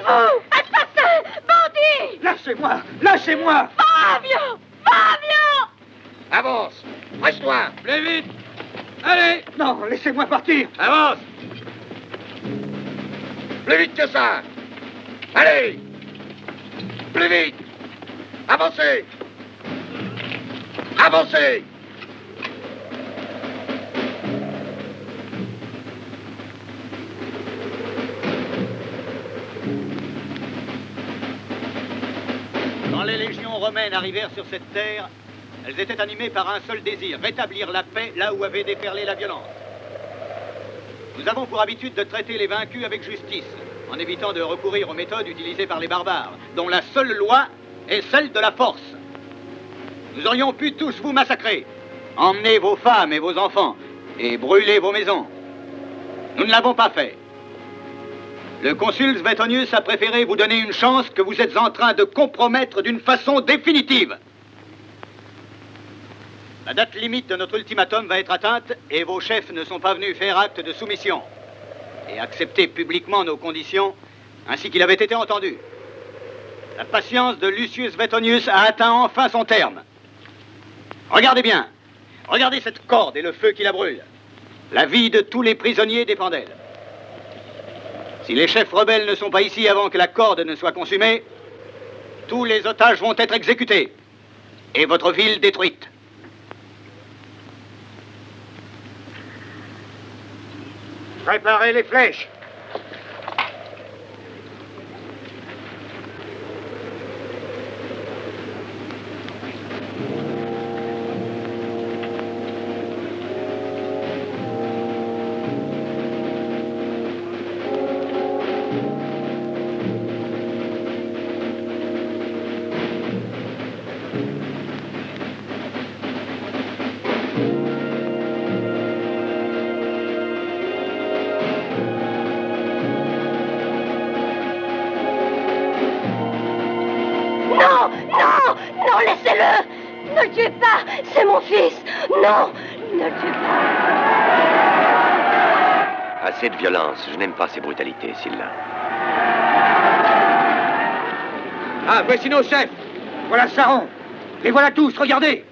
vous! Assassin! Bandit! Lâchez-moi! Lâchez-moi! Fabio! Fabio! Avance! Presse-toi! Plus vite! Allez! Non, laissez-moi partir! Avance! Plus vite que ça! Allez! Plus vite! Avancez! Avancez! Quand les légions romaines arrivèrent sur cette terre, elles étaient animées par un seul désir, rétablir la paix là où avait déferlé la violence. Nous avons pour habitude de traiter les vaincus avec justice, en évitant de recourir aux méthodes utilisées par les barbares, dont la seule loi est celle de la force. Nous aurions pu tous vous massacrer, emmener vos femmes et vos enfants, et brûler vos maisons. Nous ne l'avons pas fait. Le consul Suetonius a préféré vous donner une chance que vous êtes en train de compromettre d'une façon définitive. La date limite de notre ultimatum va être atteinte et vos chefs ne sont pas venus faire acte de soumission et accepter publiquement nos conditions ainsi qu'il avait été entendu. La patience de Lucius Suetonius a atteint enfin son terme. Regardez bien. Regardez cette corde et le feu qui la brûle. La vie de tous les prisonniers dépend d'elle. Si les chefs rebelles ne sont pas ici avant que la corde ne soit consumée, tous les otages vont être exécutés et votre ville détruite. Préparez les flèches! Non! Non! Non, laissez-le! Ne le tuez pas! C'est mon fils! Non! Ne le tuez pas! Assez de violence. Je n'aime pas ces brutalités, Sylla. Ah, voici nos chefs! Voilà Charon! Les voilà tous, regardez!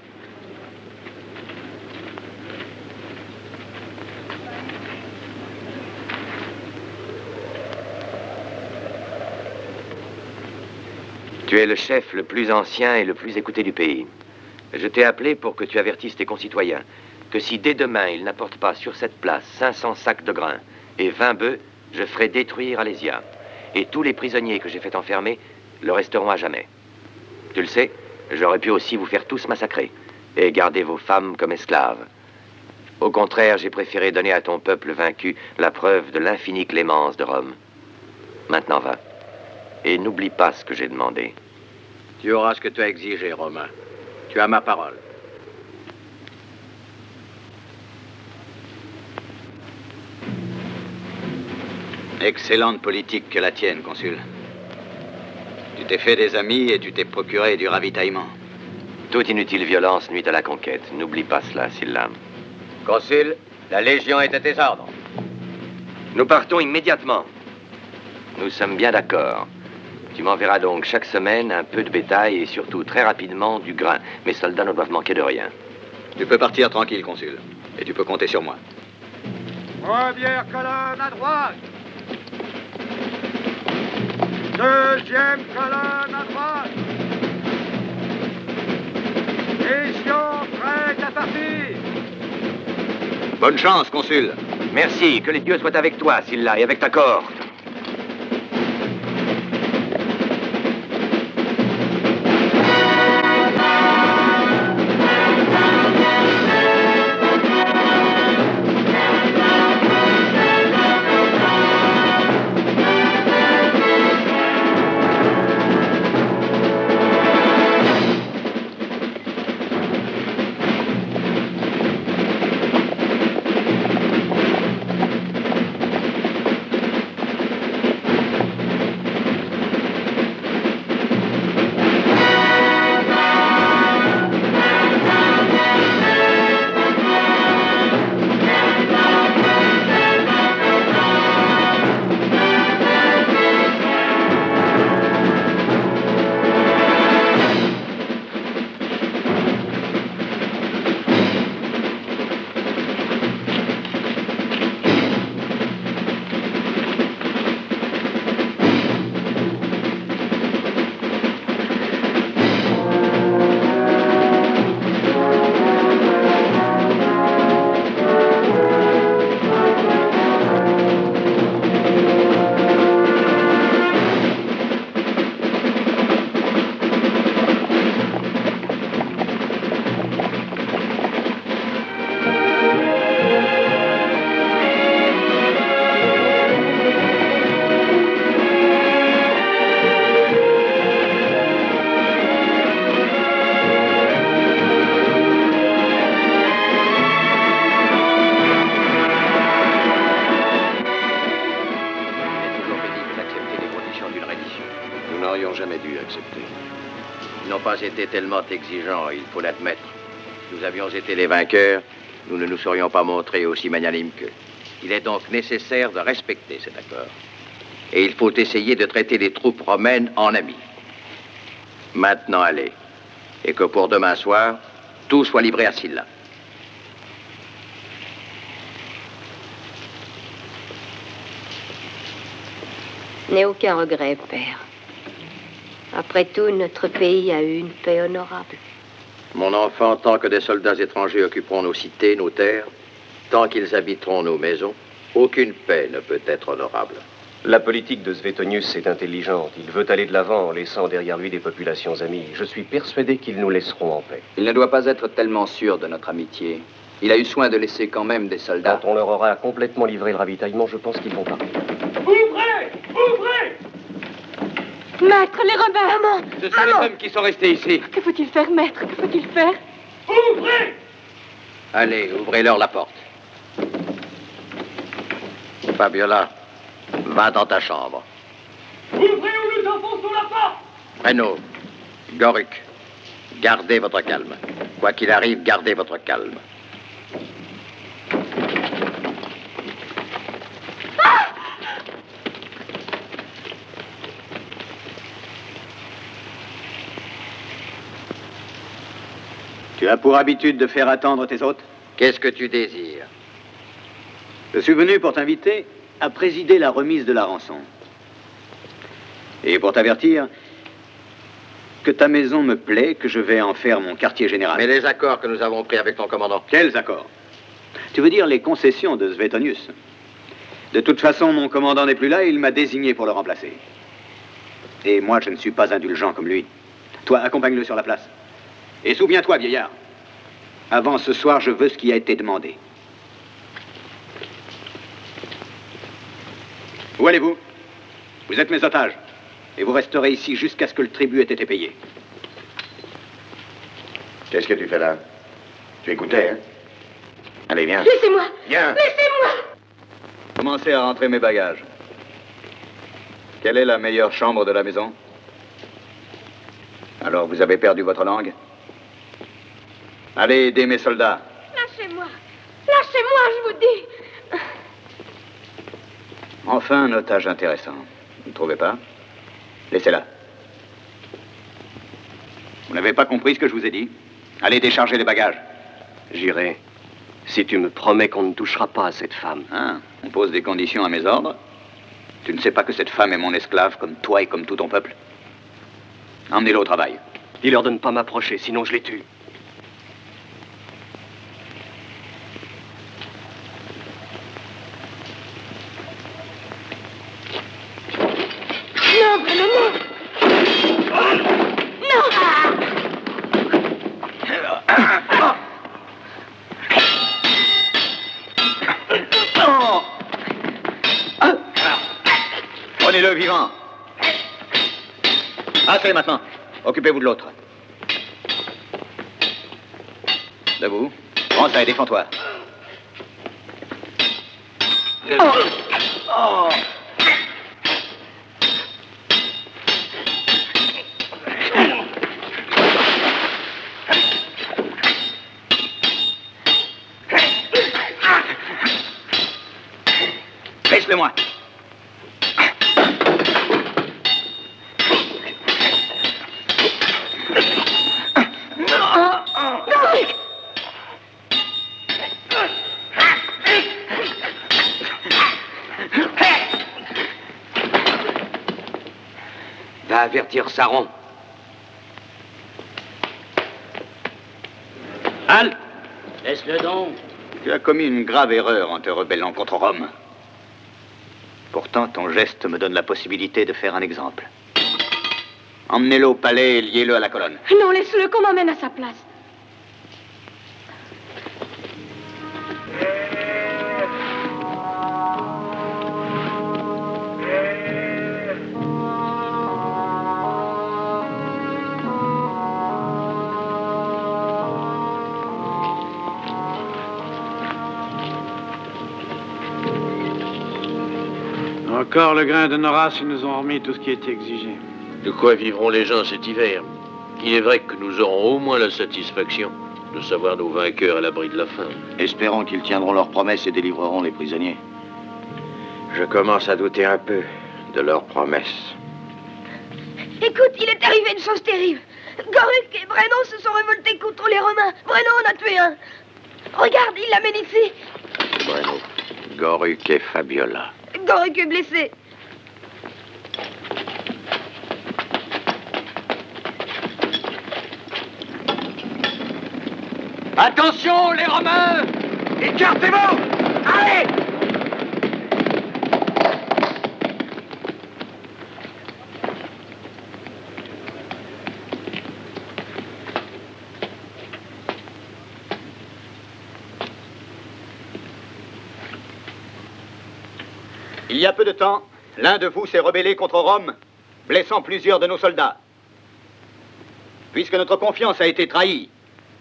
Tu es le chef le plus ancien et le plus écouté du pays. Je t'ai appelé pour que tu avertisses tes concitoyens que si dès demain ils n'apportent pas sur cette place 500 sacs de grains et 20 bœufs, je ferai détruire Alésia. Et tous les prisonniers que j'ai fait enfermer le resteront à jamais. Tu le sais, j'aurais pu aussi vous faire tous massacrer et garder vos femmes comme esclaves. Au contraire, j'ai préféré donner à ton peuple vaincu la preuve de l'infinie clémence de Rome. Maintenant va. Et n'oublie pas ce que j'ai demandé. Tu auras ce que tu as exigé, Romain. Tu as ma parole. Excellente politique que la tienne, consul. Tu t'es fait des amis et tu t'es procuré du ravitaillement. Toute inutile violence nuit à la conquête. N'oublie pas cela, Sylla. Consul, la Légion est à tes ordres. Nous partons immédiatement. Nous sommes bien d'accord. Tu m'enverras donc chaque semaine un peu de bétail et surtout très rapidement du grain. Mes soldats ne doivent manquer de rien. Tu peux partir tranquille, consul. Et tu peux compter sur moi. Première colonne à droite! Deuxième colonne à droite! Légion prête à partir! Bonne chance, consul. Merci, que les dieux soient avec toi, Sylla, et avec ta cohorte. pas été tellement exigeants, il faut l'admettre. Si nous avions été les vainqueurs, nous ne nous serions pas montrés aussi magnanimes qu'eux. Il est donc nécessaire de respecter cet accord. Et il faut essayer de traiter les troupes romaines en amis. Maintenant, allez. Et que pour demain soir, tout soit livré à Sylla. N'aie aucun regret, père. Après tout, notre pays a eu une paix honorable. Mon enfant, tant que des soldats étrangers occuperont nos cités, nos terres, tant qu'ils habiteront nos maisons, aucune paix ne peut être honorable. La politique de Suetonius est intelligente. Il veut aller de l'avant en laissant derrière lui des populations amies. Je suis persuadé qu'ils nous laisseront en paix. Il ne doit pas être tellement sûr de notre amitié. Il a eu soin de laisser quand même des soldats. Quand on leur aura complètement livré le ravitaillement, je pense qu'ils vont partir. Ouvrez! Ouvrez! Maître, les Romains! Maman! Ce sont les hommes qui sont restés ici. Que faut-il faire, maître? Que faut-il faire? Ouvrez! Allez, ouvrez-leur la porte. Fabiola, va dans ta chambre. Ouvrez ou nous enfonçons la porte! Renaud, Goruc, gardez votre calme. Quoi qu'il arrive, gardez votre calme. Tu as pour habitude de faire attendre tes hôtes? Qu'est-ce que tu désires? Je suis venu pour t'inviter à présider la remise de la rançon. Et pour t'avertir que ta maison me plaît, que je vais en faire mon quartier général. Mais les accords que nous avons pris avec ton commandant. Quels accords? Tu veux dire les concessions de Suetonius? De toute façon, mon commandant n'est plus là et il m'a désigné pour le remplacer. Et moi, je ne suis pas indulgent comme lui. Toi, accompagne-le sur la place. Et souviens-toi, vieillard, avant ce soir, je veux ce qui a été demandé. Où allez-vous? Vous êtes mes otages. Et vous resterez ici jusqu'à ce que le tribut ait été payé. Qu'est-ce que tu fais là? Tu écoutais, hein? Allez, viens. Laissez-moi! Viens. Laissez-moi! Commencez à rentrer mes bagages. Quelle est la meilleure chambre de la maison? Alors, vous avez perdu votre langue? Allez aider mes soldats. Lâchez-moi! Lâchez-moi, je vous dis! Enfin, un otage intéressant. Vous ne trouvez pas? Laissez-la. Vous n'avez pas compris ce que je vous ai dit? Allez décharger les bagages. J'irai. Si tu me promets qu'on ne touchera pas à cette femme. Hein? On pose des conditions à mes ordres? Tu ne sais pas que cette femme est mon esclave, comme toi et comme tout ton peuple? Emmenez-le au travail. Dis-leur de ne pas m'approcher, sinon je les tue. Non, Bruno, non! Non! Prenez-le vivant. Assez maintenant. Occupez-vous de l'autre. Debout. Prends ça et défends-toi. Laisse-le-moi. Va avertir Saron. Halte! Laisse-le donc. Tu as commis une grave erreur en te rebellant contre Rome. Pourtant, ton geste me donne la possibilité de faire un exemple. Emmenez-le au palais et liez-le à la colonne. Non, laisse-le qu'on m'emmène à sa place. Encore le grain de Noras, ils nous ont remis tout ce qui était exigé. De quoi vivront les gens cet hiver? Il est vrai que nous aurons au moins la satisfaction de savoir nos vainqueurs à l'abri de la faim. Espérons qu'ils tiendront leurs promesses et délivreront les prisonniers. Je commence à douter un peu de leurs promesses. Écoute, il est arrivé une chose terrible. Goruk et Brennan se sont révoltés contre les Romains. Brennan en a tué un. Regarde, il l'amène ici. Bueno, Goruk et Fabiola. Goruk est blessé. Attention, les Romains! Écartez-vous! Allez! Il y a peu de temps, l'un de vous s'est rebellé contre Rome, blessant plusieurs de nos soldats. Puisque notre confiance a été trahie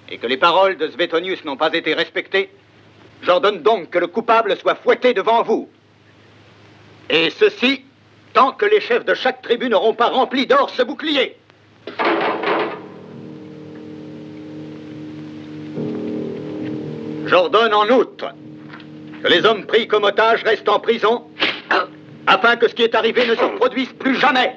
et que les paroles de Suetonius n'ont pas été respectées, j'ordonne donc que le coupable soit fouetté devant vous. Et ceci, tant que les chefs de chaque tribu n'auront pas rempli d'or ce bouclier. J'ordonne en outre que les hommes pris comme otages restent en prison afin que ce qui est arrivé ne se reproduise plus jamais.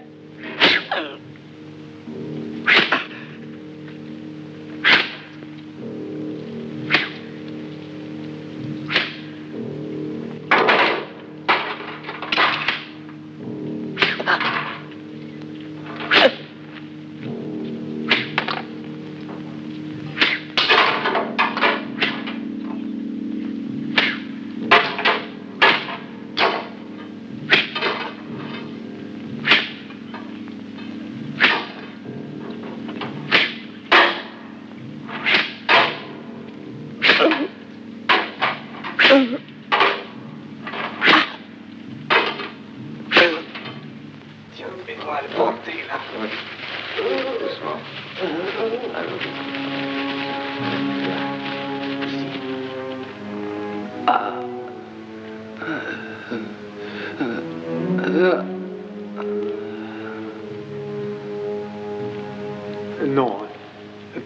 Non,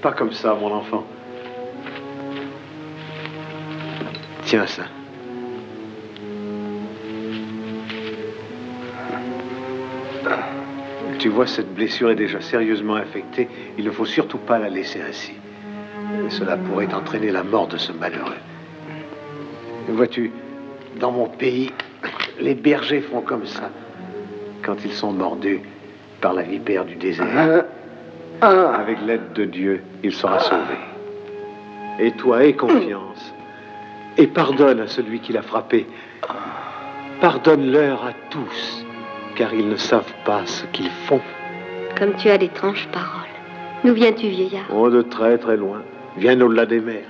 pas comme ça, mon enfant. Tiens ça. Tu vois, cette blessure est déjà sérieusement infectée. Il ne faut surtout pas la laisser ainsi. Cela pourrait entraîner la mort de ce malheureux. Vois-tu, dans mon pays, les bergers font comme ça. Quand ils sont mordus par la vipère du désert, avec l'aide de Dieu, il sera sauvé. Et toi, aie confiance. Et pardonne à celui qui l'a frappé. Pardonne-leur à tous, car ils ne savent pas ce qu'ils font. Comme tu as d'étranges paroles. D'où viens-tu, vieillard? Oh, de très très loin. Bien au-delà des mers.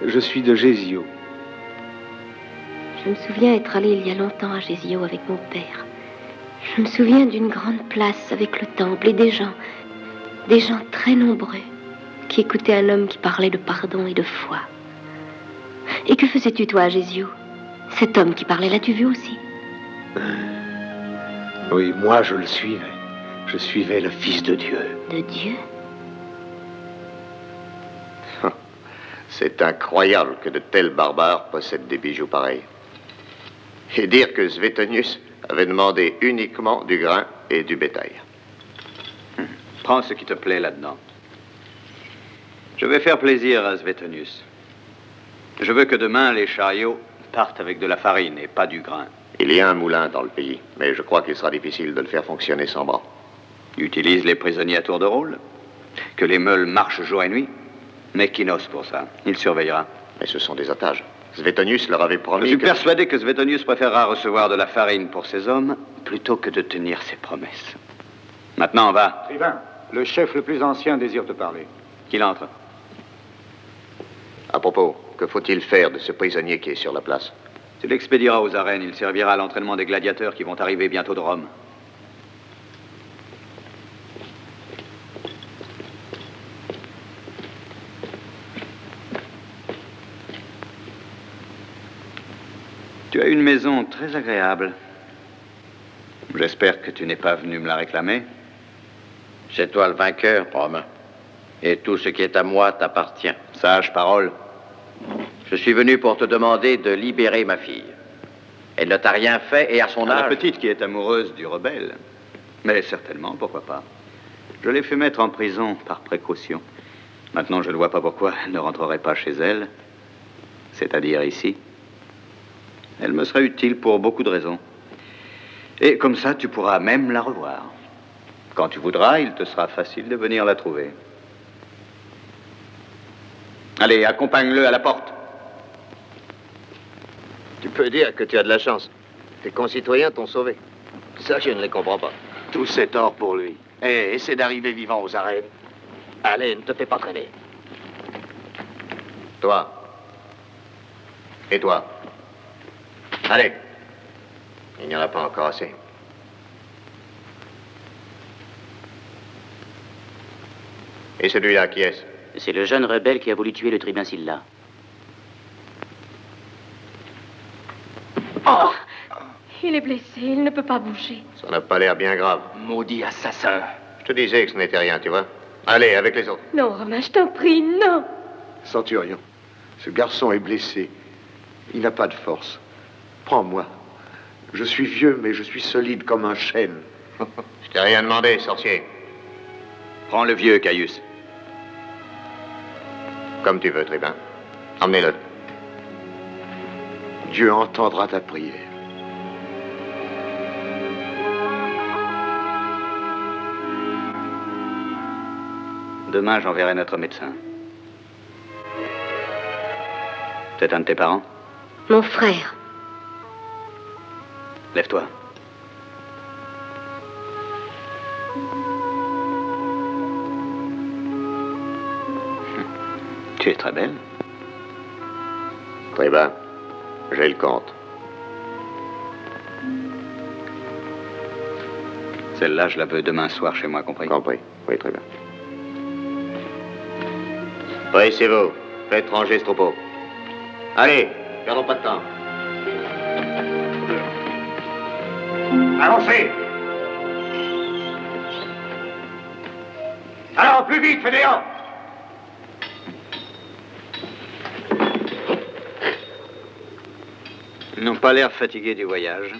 Je suis de Gésio. Je me souviens être allé il y a longtemps à Gésio avec mon père. Je me souviens d'une grande place avec le temple et des gens très nombreux, qui écoutaient un homme qui parlait de pardon et de foi. Et que faisais-tu, toi, à Gésio? Cet homme qui parlait, l'as-tu vu aussi? Oui, moi, je le suivais. Je suivais le Fils de Dieu. De Dieu? C'est incroyable que de tels barbares possèdent des bijoux pareils. Et dire que Suetonius avait demandé uniquement du grain et du bétail. Prends ce qui te plaît là-dedans. Je vais faire plaisir à Suetonius. Je veux que demain, les chariots partent avec de la farine et pas du grain. Il y a un moulin dans le pays, mais je crois qu'il sera difficile de le faire fonctionner sans bras. Utilise les prisonniers à tour de rôle. Que les meules marchent jour et nuit. Mais Kinos pour ça. Il surveillera. Mais ce sont des otages. Suetonius leur avait Je promis suis que... persuadé que Suetonius préférera recevoir de la farine pour ses hommes plutôt que de tenir ses promesses. Maintenant, va. Tribun, le chef le plus ancien désire te parler. Qu'il entre. À propos, que faut-il faire de ce prisonnier qui est sur la place? Tu l'expédieras aux arènes. Il servira à l'entraînement des gladiateurs qui vont arriver bientôt de Rome. Tu as une maison très agréable. J'espère que tu n'es pas venu me la réclamer. C'est toi le vainqueur, Romain. Et tout ce qui est à moi t'appartient. Sage parole. Je suis venu pour te demander de libérer ma fille. Elle ne t'a rien fait et à son âge... La petite qui est amoureuse du rebelle. Mais certainement, pourquoi pas. Je l'ai fait mettre en prison par précaution. Maintenant, je ne vois pas pourquoi elle ne rentrerait pas chez elle. C'est-à-dire ici. Elle me serait utile pour beaucoup de raisons. Et comme ça, tu pourras même la revoir. Quand tu voudras, il te sera facile de venir la trouver. Allez, accompagne-le à la porte. Tu peux dire que tu as de la chance. Tes concitoyens t'ont sauvé. Ça, je ne les comprends pas. Tout c'est or pour lui. Eh, essaie d'arriver vivant aux arènes. Allez, ne te fais pas traîner. Toi. Et toi. Allez. Il n'y en a pas encore assez. Et celui-là, qui est-ce? C'est le jeune rebelle qui a voulu tuer le tribun Silla. Oh! Il est blessé, il ne peut pas bouger. Ça n'a pas l'air bien grave. Maudit assassin. Je te disais que ce n'était rien, tu vois. Allez, avec les autres. Non, Romain, je t'en prie, non. Centurion, ce garçon est blessé. Il n'a pas de force. Prends-moi. Je suis vieux, mais je suis solide comme un chêne. Je t'ai rien demandé, sorcier. Prends le vieux, Caius. Comme tu veux, tribun. Emmenez-le. Dieu entendra ta prière. Demain, j'enverrai notre médecin. C'est un de tes parents? Mon frère. Lève-toi. Tu es très belle. Tribun, j'ai le compte. Celle-là, je la veux demain soir chez moi, compris? Compris. Oui, très bien. Pressez-vous. Faites ranger ce troupeau. Allez, perdons pas de temps. Avancez! Alors, plus vite, Fédéon! Ils n'ont pas l'air fatigués du voyage.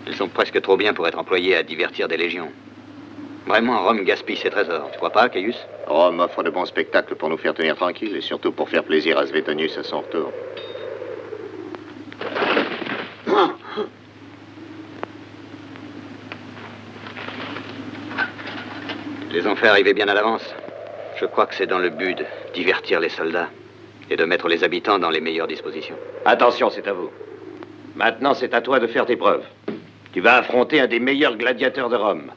Ils sont presque trop bien pour être employés à divertir des légions. Vraiment, Rome gaspille ses trésors. Tu crois pas, Caius? Rome offre de bons spectacles pour nous faire tenir tranquilles et surtout pour faire plaisir à Suetonius à son retour. Ils les ont fait arriver bien à l'avance. Je crois que c'est dans le but de divertir les soldats et de mettre les habitants dans les meilleures dispositions. Attention, c'est à vous. Maintenant, c'est à toi de faire tes preuves. Tu vas affronter un des meilleurs gladiateurs de Rome.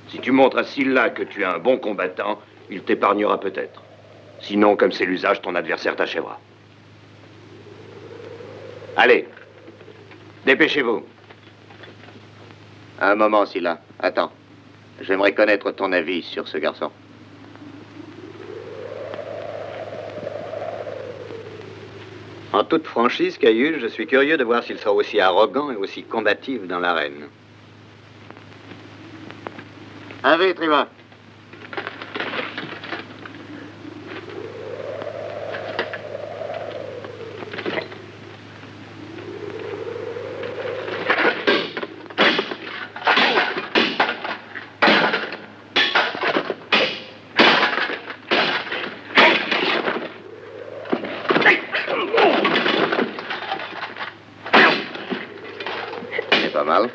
Si tu montres à Sylla que tu es un bon combattant, il t'épargnera peut-être. Sinon, comme c'est l'usage, ton adversaire t'achèvera. Allez, dépêchez-vous. Un moment, Sylla. Attends. J'aimerais connaître ton avis sur ce garçon. En toute franchise, Caius, je suis curieux de voir s'il sera aussi arrogant et aussi combatif dans l'arène. Allez, tribun. C'est pas mal.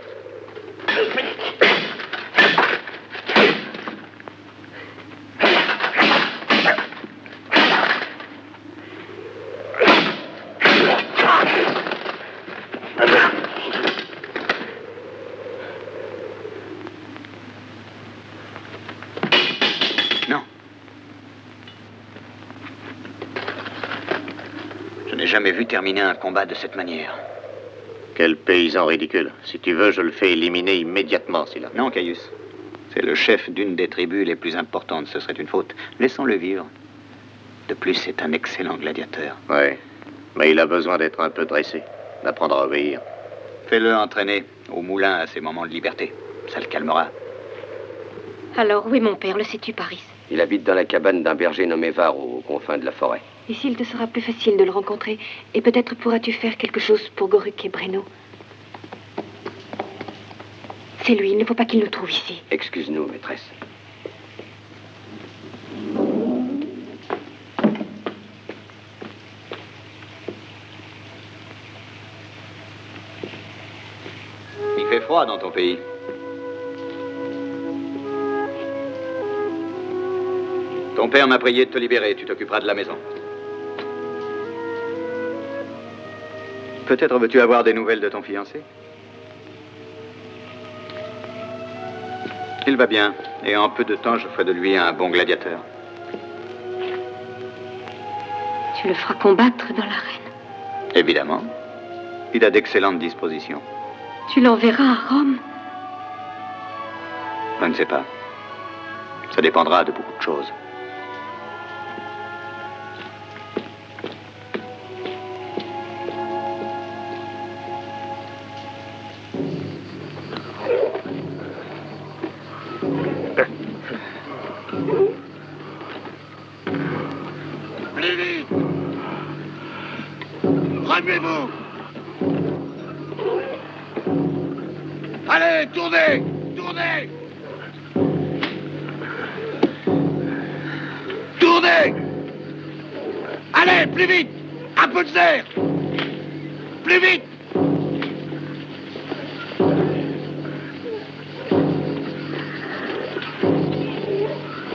Non. Je n'ai jamais vu terminer un combat de cette manière. Quel paysan ridicule. Si tu veux, je le fais éliminer immédiatement, Sylla. Non, Caius. C'est le chef d'une des tribus les plus importantes. Ce serait une faute. Laissons-le vivre. De plus, c'est un excellent gladiateur. Oui. Mais il a besoin d'être un peu dressé, d'apprendre à obéir. Fais-le entraîner au moulin à ses moments de liberté. Ça le calmera. Alors, où est mon père, le sais-tu, Paris? Il habite dans la cabane d'un berger nommé Var, aux confins de la forêt. Ici, il te sera plus facile de le rencontrer. Et peut-être pourras-tu faire quelque chose pour Goruk et Breno. C'est lui, il ne faut pas qu'il nous trouve ici. Excuse-nous, maîtresse. Il fait froid dans ton pays. Ton père m'a prié de te libérer, tu t'occuperas de la maison. Peut-être veux-tu avoir des nouvelles de ton fiancé? Il va bien, et en peu de temps, je ferai de lui un bon gladiateur. Tu le feras combattre dans l'arène. Évidemment. Il a d'excellentes dispositions. Tu l'enverras à Rome. Je ne sais pas. Ça dépendra de beaucoup de choses. Remuez-vous! Allez, tournez! Tournez! Tournez! Allez, plus vite! Un peu de nerf! Plus vite!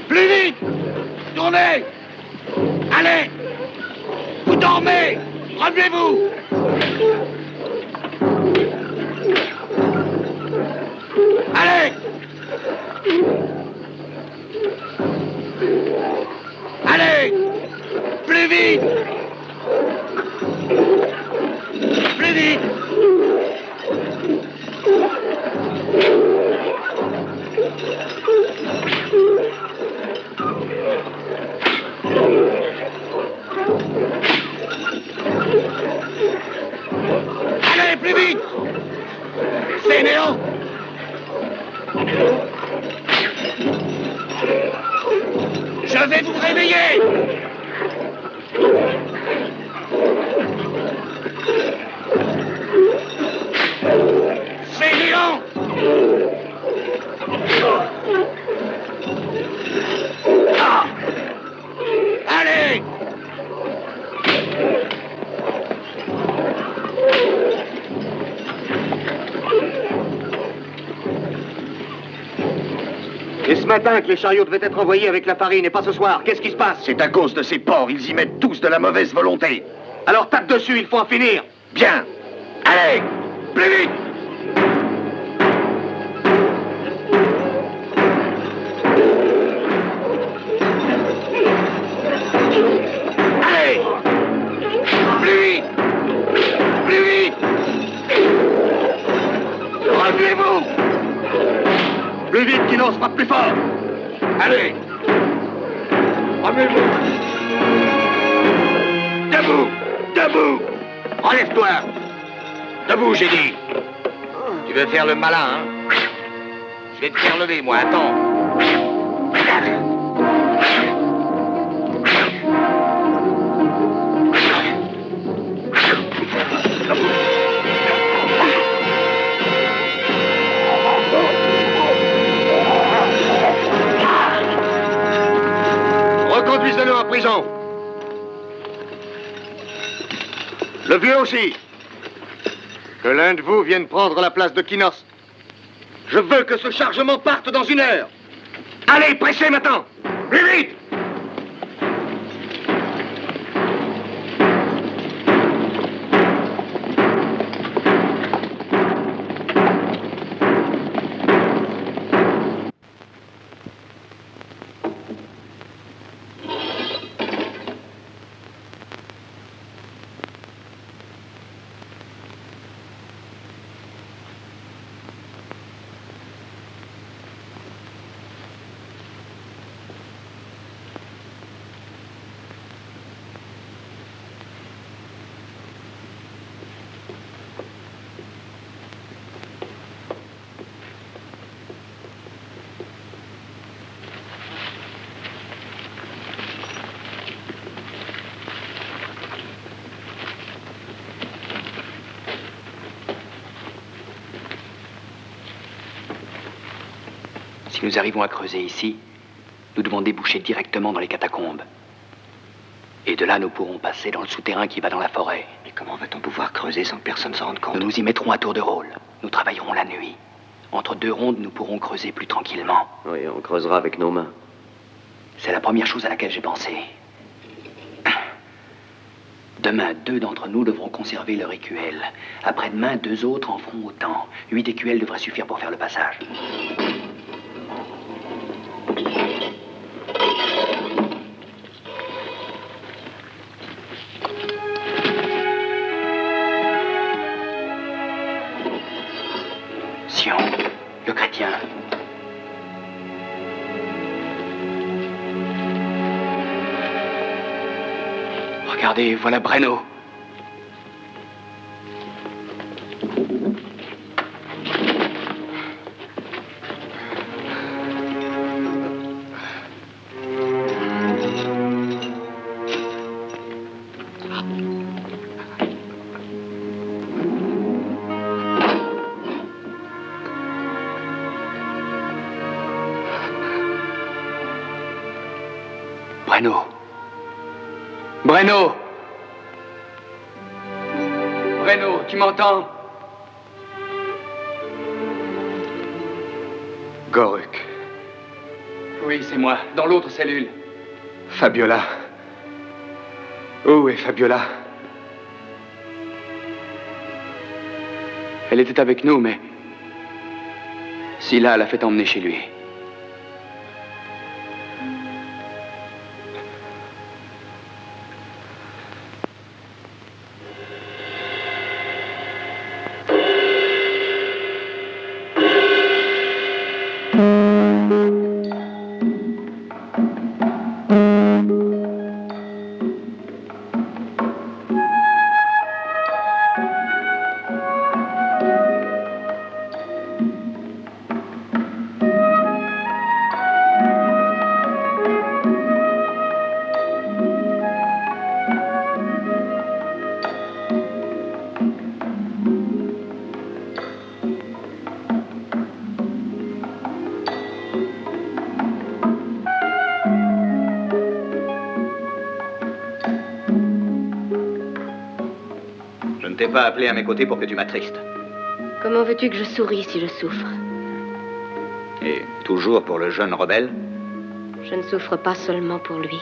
Plus vite! Tournez! Allez! Vous dormez! Remuez-vous! Allez! Allez! Plus vite! Plus vite! Allez, plus vite! C'est Néon! Je vais vous réveiller! C'est Néon! Ah! Allez! Et ce matin que les chariots devaient être envoyés avec la farine et pas ce soir, qu'est-ce qui se passe? C'est à cause de ces porcs, ils y mettent tous de la mauvaise volonté. Alors tape dessus, il faut en finir. Bien. Allez, plus vite! Allez! Plus vite! Plus vite! Remuez-vous! Plus vite, Kinos, frappe plus fort! Allez! Remuez-vous! Debout! Debout! Relève-toi! Debout, j'ai dit! Tu veux faire le malin, hein? Je vais te faire lever, moi, attends. Reconduisez-le en prison. Le vieux aussi. Que l'un de vous vienne prendre la place de Kinos. Je veux que ce chargement parte dans 1 heure. Allez, pressez maintenant. Plus vite. Si nous arrivons à creuser ici, nous devons déboucher directement dans les catacombes. Et de là, nous pourrons passer dans le souterrain qui va dans la forêt. Mais comment va-t-on pouvoir creuser sans que personne s'en rende compte? Nous nous y mettrons à tour de rôle. Nous travaillerons la nuit. Entre 2 rondes, nous pourrons creuser plus tranquillement. Oui, on creusera avec nos mains. C'est la première chose à laquelle j'ai pensé. Demain, 2 d'entre nous devront conserver leur écuelle. Après-demain, 2 autres en feront autant. 8 écuelles devraient suffire pour faire le passage. Sion, le chrétien. Regardez, voilà Breno. Breno. Breno! Breno, tu m'entends? Goruk. Oui, c'est moi, dans l'autre cellule. Fabiola. Où est Fabiola? Elle était avec nous, mais... Scylla l'a fait emmener chez lui. Je ne t'ai pas appelé à mes côtés pour que tu m'attristes. Comment veux-tu que je sourie si je souffre? Et toujours pour le jeune rebelle? Je ne souffre pas seulement pour lui.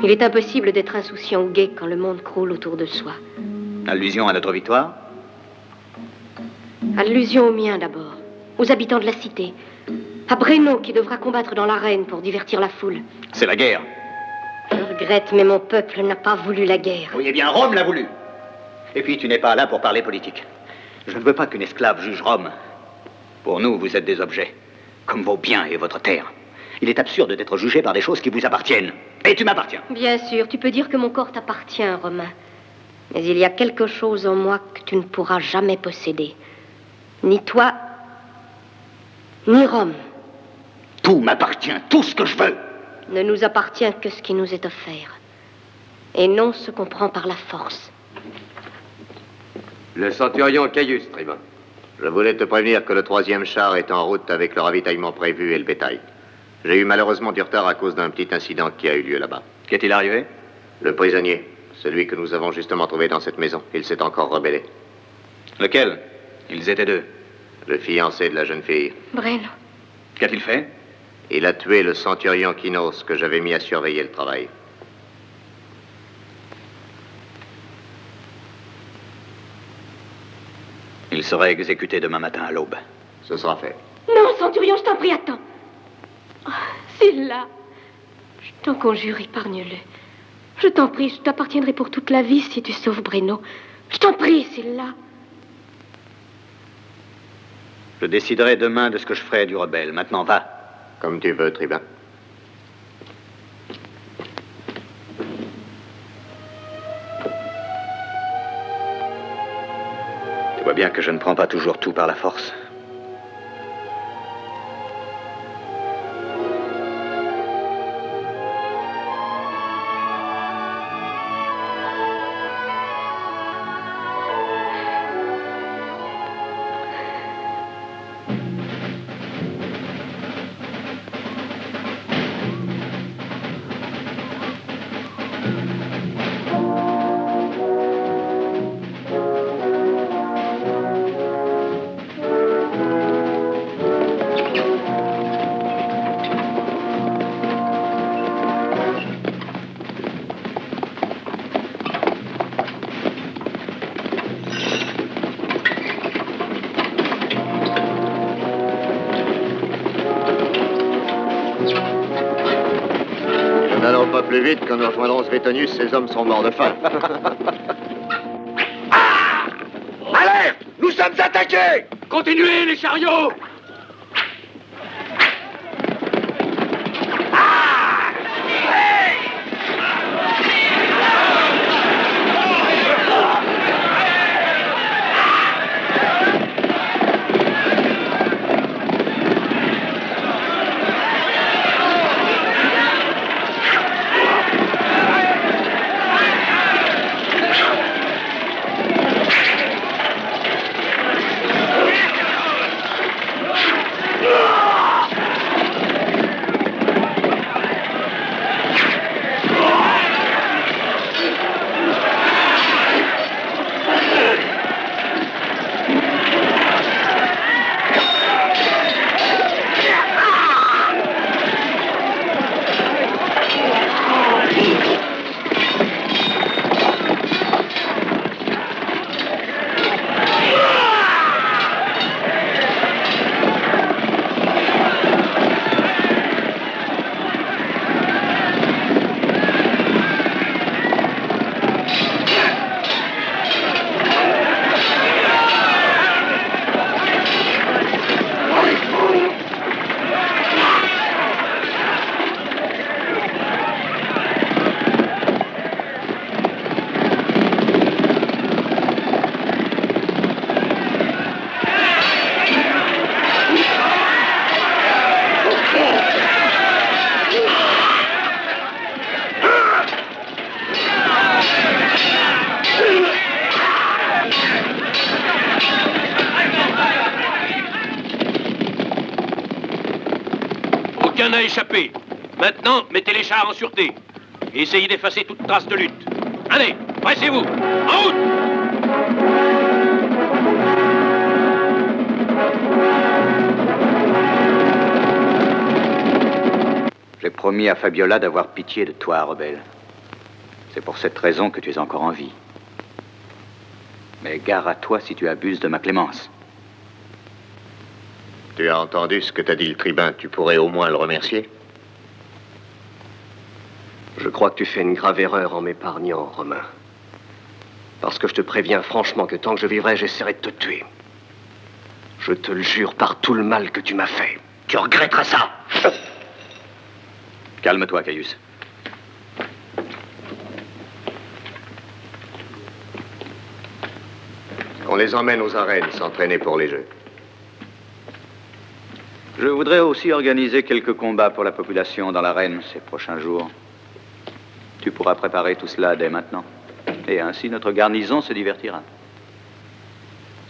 Il est impossible d'être insouciant ou gai quand le monde croule autour de soi. Allusion à notre victoire? Allusion aux miens d'abord, aux habitants de la cité. À Breno qui devra combattre dans l'arène pour divertir la foule. C'est la guerre. Je regrette, mais mon peuple n'a pas voulu la guerre. Oui, eh bien, Rome l'a voulu. Et puis, tu n'es pas là pour parler politique. Je ne veux pas qu'une esclave juge Rome. Pour nous, vous êtes des objets, comme vos biens et votre terre. Il est absurde d'être jugé par des choses qui vous appartiennent. Et tu m'appartiens. Bien sûr, tu peux dire que mon corps t'appartient, Romain. Mais il y a quelque chose en moi que tu ne pourras jamais posséder. Ni toi, ni Rome. Tout m'appartient, tout ce que je veux. Ne nous appartient que ce qui nous est offert. Et non ce qu'on prend par la force. Le centurion Caius, tribun. Je voulais te prévenir que le 3e char est en route avec le ravitaillement prévu et le bétail. J'ai eu malheureusement du retard à cause d'un petit incident qui a eu lieu là-bas. Qu'est-il arrivé? Le prisonnier, celui que nous avons justement trouvé dans cette maison, il s'est encore rebellé. Lequel? Ils étaient 2. Le fiancé de la jeune fille. Breno. Qu'a-t-il fait? Il a tué le centurion Kinos que j'avais mis à surveiller le travail. Il sera exécuté demain matin à l'aube. Ce sera fait. Non, centurion, je t'en prie, attends. Oh, Scylla. Je t'en conjure, épargne-le. Je t'en prie, je t'appartiendrai pour toute la vie si tu sauves Breno. Je t'en prie, Scylla. Je déciderai demain de ce que je ferai du rebelle. Maintenant, va. Comme tu veux, tribun. Tu vois bien que je ne prends pas toujours tout par la force. plus vite, quand nous rejoindrons Svetonius, ces hommes seront morts de faim. Alerte! Nous sommes attaqués! Continuez, les chariots! Aucun n'a échappé. Maintenant, mettez les chars en sûreté. Et essayez d'effacer toute trace de lutte. Allez, pressez-vous. En route! J'ai promis à Fabiola d'avoir pitié de toi, rebelle. C'est pour cette raison que tu es encore en vie. Mais gare à toi si tu abuses de ma clémence. Tu as entendu ce que t'a dit le tribun. Tu pourrais au moins le remercier. Je crois que tu fais une grave erreur en m'épargnant, Romain. Parce que je te préviens franchement que tant que je vivrai, j'essaierai de te tuer. Je te le jure par tout le mal que tu m'as fait. Tu regretteras ça. Calme-toi, Caius. On les emmène aux arènes s'entraîner pour les jeux. Je voudrais aussi organiser quelques combats pour la population dans l'arène ces prochains jours. Tu pourras préparer tout cela dès maintenant. Et ainsi, notre garnison se divertira.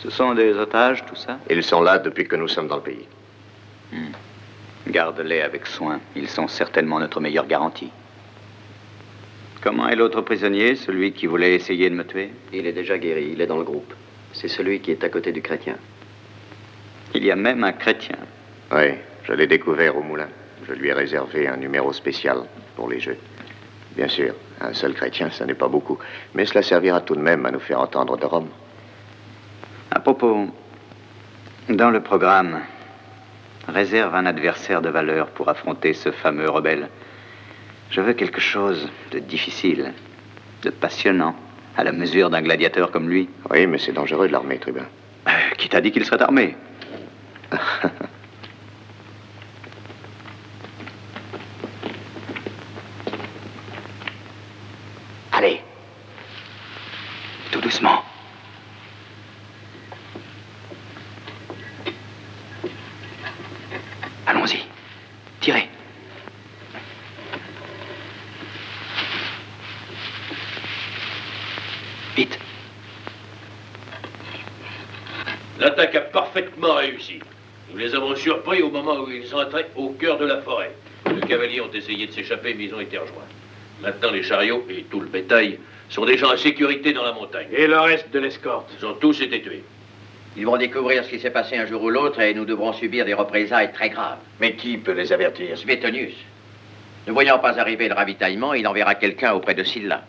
Ce sont des otages, tout ça? Ils sont là depuis que nous sommes dans le pays. Garde-les avec soin. Ils sont certainement notre meilleure garantie. Comment est l'autre prisonnier, celui qui voulait essayer de me tuer? Il est déjà guéri, il est dans le groupe. C'est celui qui est à côté du chrétien. Il y a même un chrétien. Oui, je l'ai découvert au moulin. Je lui ai réservé un numéro spécial pour les jeux. Bien sûr, un seul chrétien, ça n'est pas beaucoup. Mais cela servira tout de même à nous faire entendre de Rome. À propos, dans le programme, réserve un adversaire de valeur pour affronter ce fameux rebelle. Je veux quelque chose de difficile, de passionnant, à la mesure d'un gladiateur comme lui. Oui, mais c'est dangereux de l'armer, tribun. Qui t'a dit qu'il serait armé? Allez. Tout doucement. Allons-y. Tirez. Vite. L'attaque a parfaitement réussi. Nous les avons surpris au moment où ils entraient au cœur de la forêt. Les cavaliers ont essayé de s'échapper, mais ils ont été rejoints. Maintenant, les chariots et tout le bétail sont déjà en sécurité dans la montagne. Et le reste de l'escorte? Ils ont tous été tués. Ils vont découvrir ce qui s'est passé un jour ou l'autre et nous devrons subir des représailles très graves. Mais qui peut les avertir? Svetonius. Ne voyant pas arriver le ravitaillement, il enverra quelqu'un auprès de Sylla.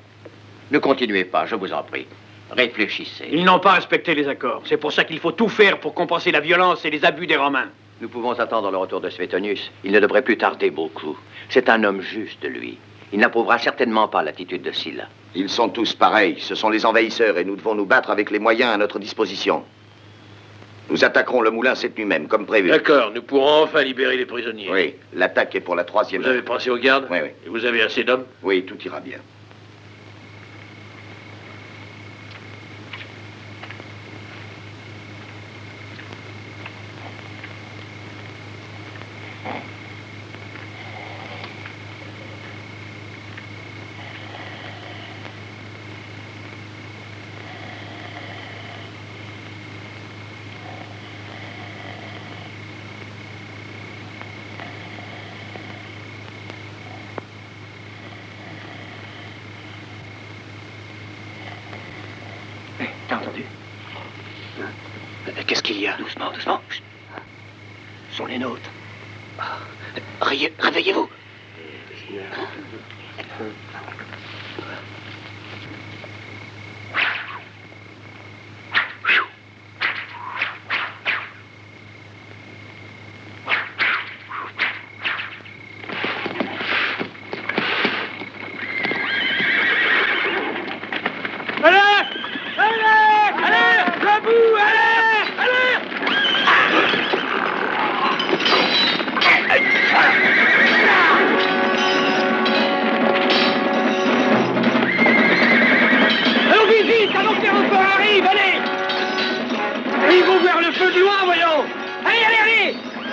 Ne continuez pas, je vous en prie. Réfléchissez. Ils n'ont pas respecté les accords. C'est pour ça qu'il faut tout faire pour compenser la violence et les abus des Romains. Nous pouvons attendre le retour de Svetonius. Il ne devrait plus tarder beaucoup. C'est un homme juste, lui. Il n'approuvera certainement pas l'attitude de Sylla. Ils sont tous pareils. Ce sont les envahisseurs et nous devons nous battre avec les moyens à notre disposition. Nous attaquerons le moulin cette nuit même, comme prévu. D'accord, nous pourrons enfin libérer les prisonniers. Oui, l'attaque est pour la 3e Vous avez pensé aux gardes? Oui, oui. Et vous avez assez d'hommes? Oui, tout ira bien. T'as entendu? Qu'est-ce qu'il y a? Doucement, doucement. Chut. Ce sont les nôtres. Réveillez-vous.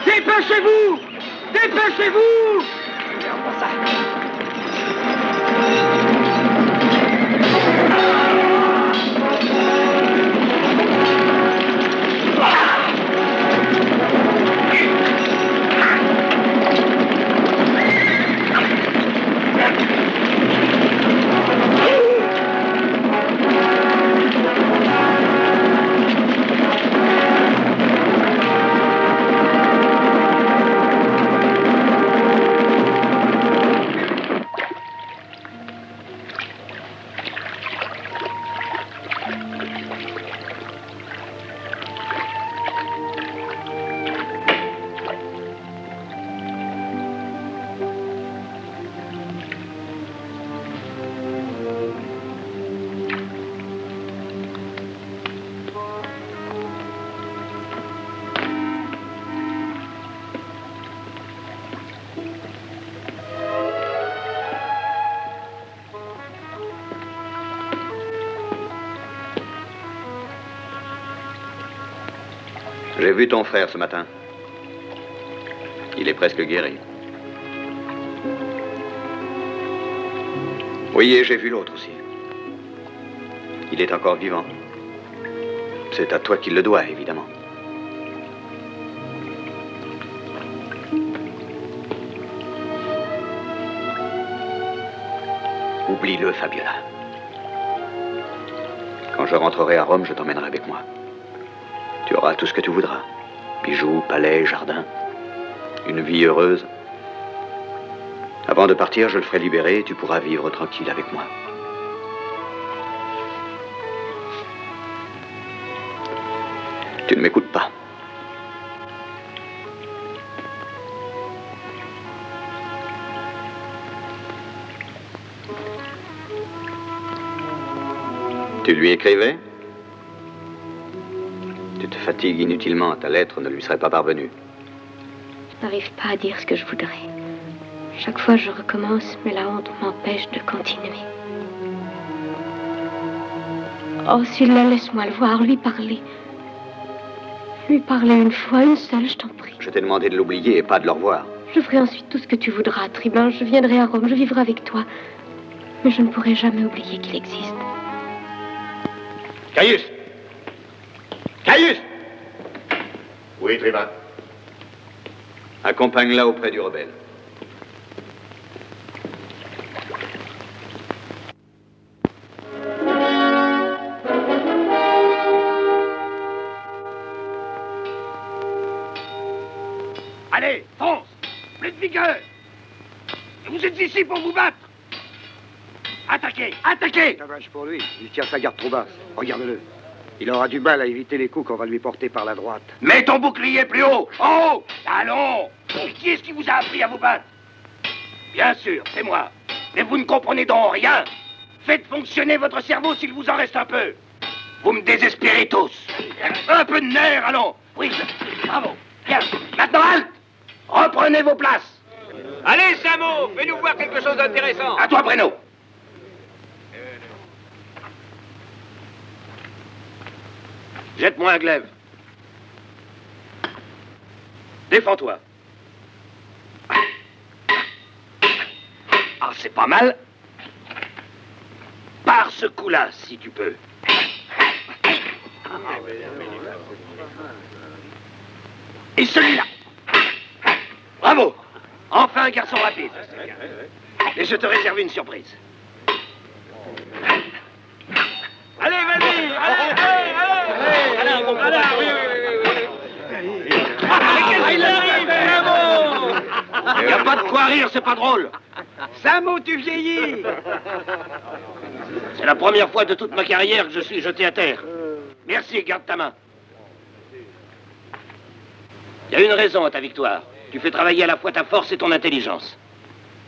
Dépêchez-vous! Dépêchez-vous! J'ai vu ton frère ce matin. Il est presque guéri. Oui, et j'ai vu l'autre aussi. Il est encore vivant. C'est à toi qu'il le doit, évidemment. Oublie-le, Fabiola. Quand je rentrerai à Rome, je t'emmènerai avec moi. Tu auras tout ce que tu voudras. Bijoux, palais, jardin. Une vie heureuse. Avant de partir, je le ferai libérer et tu pourras vivre tranquille avec moi. Tu ne m'écoutes pas. Tu lui écrivais? Tu te fatigues inutilement, ta lettre ne lui serait pas parvenue. Je n'arrive pas à dire ce que je voudrais. Chaque fois je recommence, mais la honte m'empêche de continuer. Oh, Sylla, laisse-moi le voir, lui parler. Lui parler une fois, une seule, je t'en prie. Je t'ai demandé de l'oublier et pas de le revoir. Je ferai ensuite tout ce que tu voudras, Triblanche. Je viendrai à Rome, je vivrai avec toi. Mais je ne pourrai jamais oublier qu'il existe. Caius! Caius! Oui, Tribun. Accompagne-la auprès du rebelle. Allez, fonce! Plus de vigueur! Vous êtes ici pour vous battre! Attaquez! Attaquez! Dommage pour lui, il tient sa garde trop basse. Regarde-le. Il aura du mal à éviter les coups qu'on va lui porter par la droite. Mets ton bouclier plus haut! En haut! Allons! Et qui est-ce qui vous a appris à vous battre? Bien sûr, c'est moi. Mais vous ne comprenez donc rien. Faites fonctionner votre cerveau s'il vous en reste un peu. Vous me désespérez tous. Un peu de nerfs, allons. Oui, bravo. Bien. Maintenant, halte. Reprenez vos places. Allez, Samo, fais-nous voir quelque chose d'intéressant. À toi, Breno. Jette-moi un glaive. Défends-toi. Ah, c'est pas mal. Par ce coup-là, si tu peux. Et celui-là. Bravo. Enfin un garçon rapide. Et je te réserve une surprise. Allez, vas-y. Il arrive, Samo. Il n'y a pas de quoi rire, c'est pas drôle. Samo, tu vieillis. C'est la première fois de toute ma carrière que je suis jeté à terre. Merci, garde ta main. Il y a une raison à ta victoire. Tu fais travailler à la fois ta force et ton intelligence.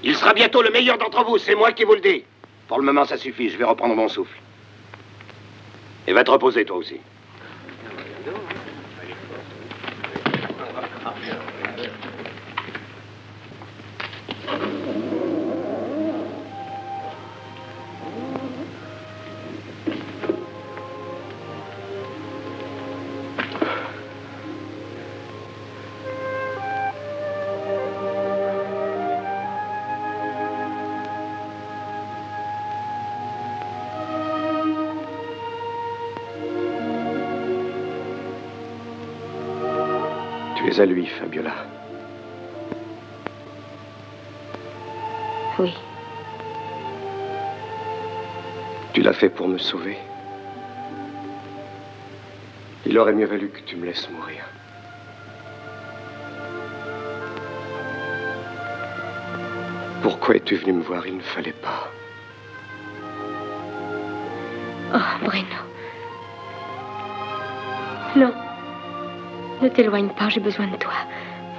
Il sera bientôt le meilleur d'entre vous, c'est moi qui vous le dis. Pour le moment, ça suffit, je vais reprendre mon souffle. Et va te reposer, toi aussi. Tu es à lui, Fabiola. Oui. Tu l'as fait pour me sauver. Il aurait mieux valu que tu me laisses mourir. Pourquoi es-tu venu me voir? Il ne fallait pas. Oh, Breno. Non. Ne t'éloigne pas, j'ai besoin de toi.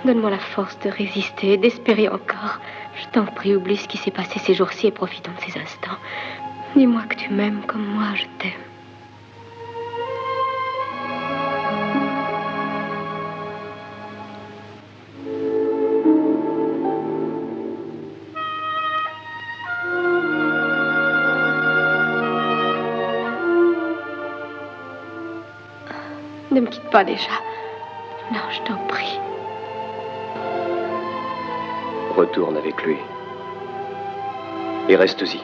Donne-moi la force de résister, d'espérer encore. Je t'en prie, oublie ce qui s'est passé ces jours-ci et profitons de ces instants. Dis-moi que tu m'aimes comme moi, je t'aime. Ne me quitte pas déjà. Non, je t'en prie. Retourne avec lui. Et reste-y.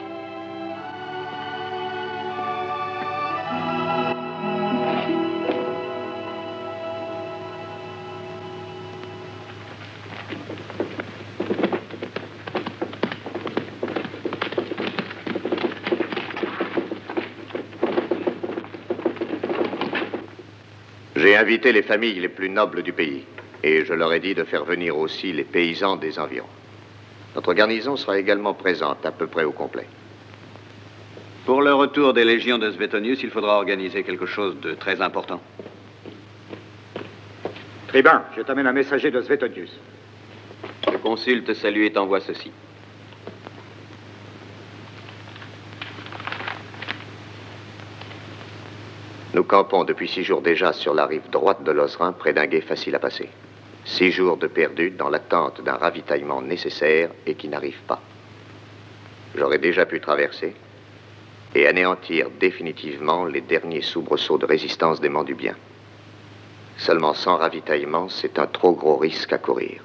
J'ai invité les familles les plus nobles du pays. Et je leur ai dit de faire venir aussi les paysans des environs. Notre garnison sera également présente, à peu près au complet. Pour le retour des légions de Suetonius, il faudra organiser quelque chose de très important. Tribun, je t'amène un messager de Suetonius. Le consul te salue et t'envoie ceci. Nous campons depuis 6 jours déjà sur la rive droite de l'Ozrin, près d'un gué facile à passer. 6 jours de perdus dans l'attente d'un ravitaillement nécessaire et qui n'arrive pas. J'aurais déjà pu traverser et anéantir définitivement les derniers soubresauts de résistance des Mandubiens. Seulement sans ravitaillement, c'est un trop gros risque à courir.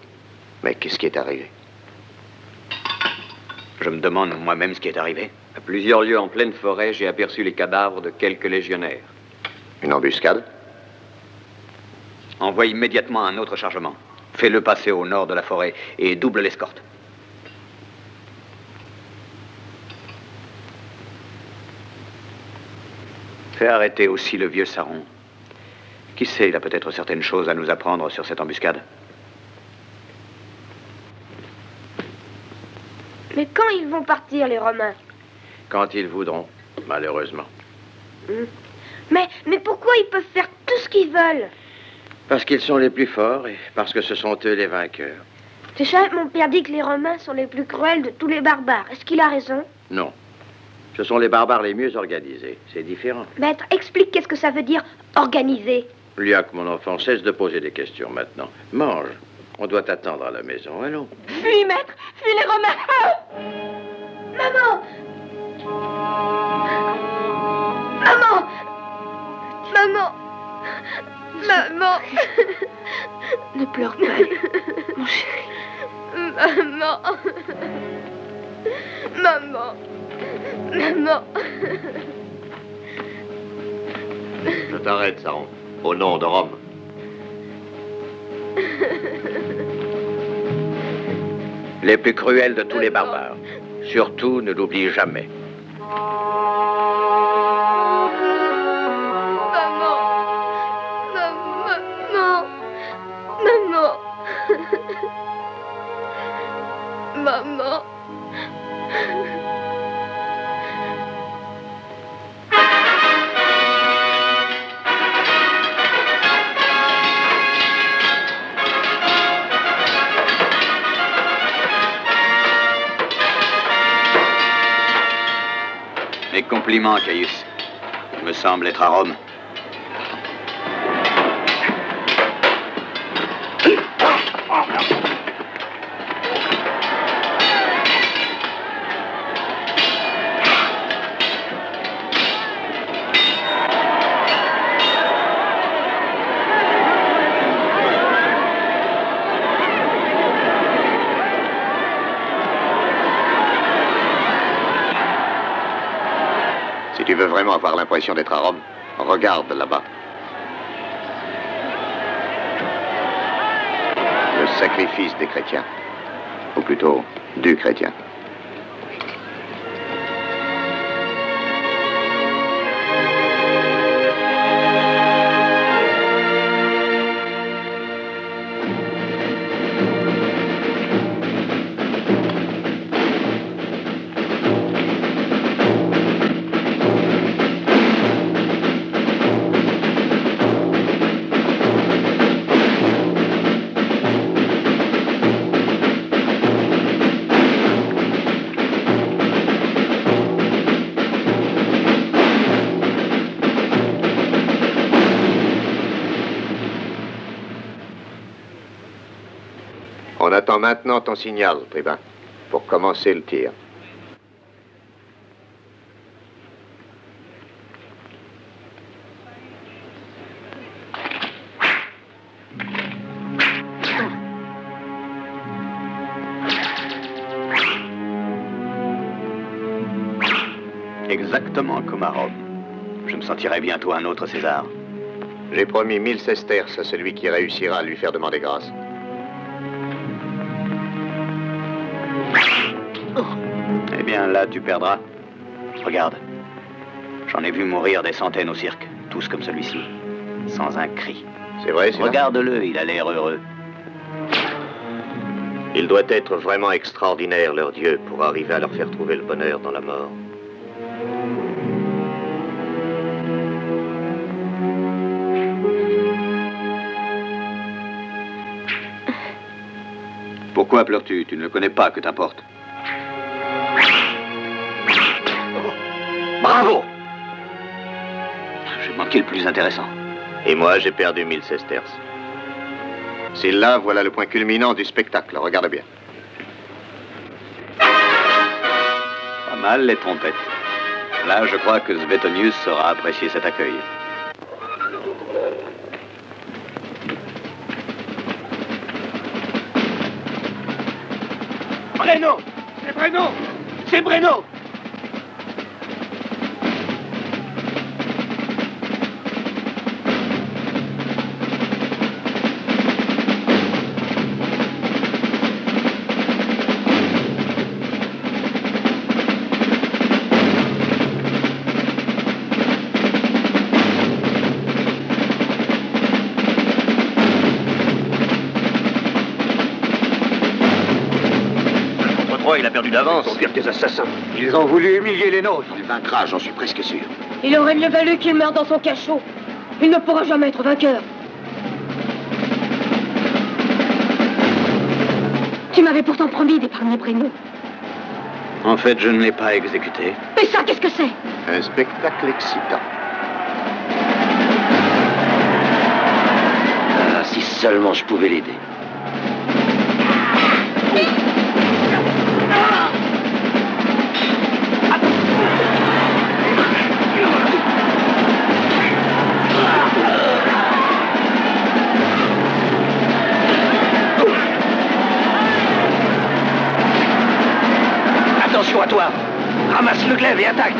Mais qu'est-ce qui est arrivé? Je me demande moi-même ce qui est arrivé. À plusieurs lieues en pleine forêt, j'ai aperçu les cadavres de quelques légionnaires. Une embuscade? Envoie immédiatement un autre chargement. Fais-le passer au nord de la forêt et double l'escorte. Fais arrêter aussi le vieux Saron. Qui sait, il a peut-être certaines choses à nous apprendre sur cette embuscade. Mais quand ils vont partir, les Romains? Quand ils voudront, malheureusement. Mais pourquoi ils peuvent faire tout ce qu'ils veulent? Parce qu'ils sont les plus forts et parce que ce sont eux les vainqueurs. Tu sais, mon père dit que les Romains sont les plus cruels de tous les barbares. Est-ce qu'il a raison? Non. Ce sont les barbares les mieux organisés. C'est différent. Maître, explique qu'est-ce que ça veut dire organiser. Liac, mon enfant, cesse de poser des questions maintenant. Mange. On doit t'attendre à la maison. Allons. Fuis, maître! Fuis les Romains! Maman! Maman! Maman! Maman! Ne pleure pas, mon chéri. Maman! Maman! Maman! Je t'arrête, Saron. Au nom de Rome. Les plus cruels de tous les barbares. Surtout, ne l'oublie jamais. Maman! Maman! Maman! Mes compliments, Caius. Il me semble être à Rome. Si tu veux vraiment avoir l'impression d'être à Rome, regarde là-bas. Le sacrifice des chrétiens. Ou plutôt, du chrétien. On attend maintenant ton signal, tribun, pour commencer le tir. Exactement comme à Rome. Je me sentirai bientôt un autre César. J'ai promis 1000 sesterces à celui qui réussira à lui faire demander grâce. Eh bien, là, tu perdras. Regarde. J'en ai vu mourir des centaines au cirque, tous comme celui-ci, sans un cri. C'est vrai, c'est Regarde-le, il a l'air heureux. Il doit être vraiment extraordinaire, leur Dieu, pour arriver à leur faire trouver le bonheur dans la mort. Pourquoi pleures-tu? Tu ne le connais pas, que t'importe? Bravo! J'ai manqué le plus intéressant. Et moi, j'ai perdu 1000 sesterces. C'est là, voilà le point culminant du spectacle. Regarde bien. Pas mal, les trompettes. Là, je crois que Suetonius saura apprécier cet accueil. Breno! C'est Breno! C'est Breno! Il a perdu d'avance. Ils sont pires que des assassins. Ils ont voulu humilier les nôtres. Il vaincra, j'en suis presque sûr. Il aurait mieux valu qu'il meure dans son cachot. Il ne pourra jamais être vainqueur. Tu m'avais pourtant promis d'épargner Breno. En fait, je ne l'ai pas exécuté. Mais ça, qu'est-ce que c'est? Un spectacle excitant. Ah, si seulement je pouvais l'aider. Attention à toi! Ramasse le glaive et attaque!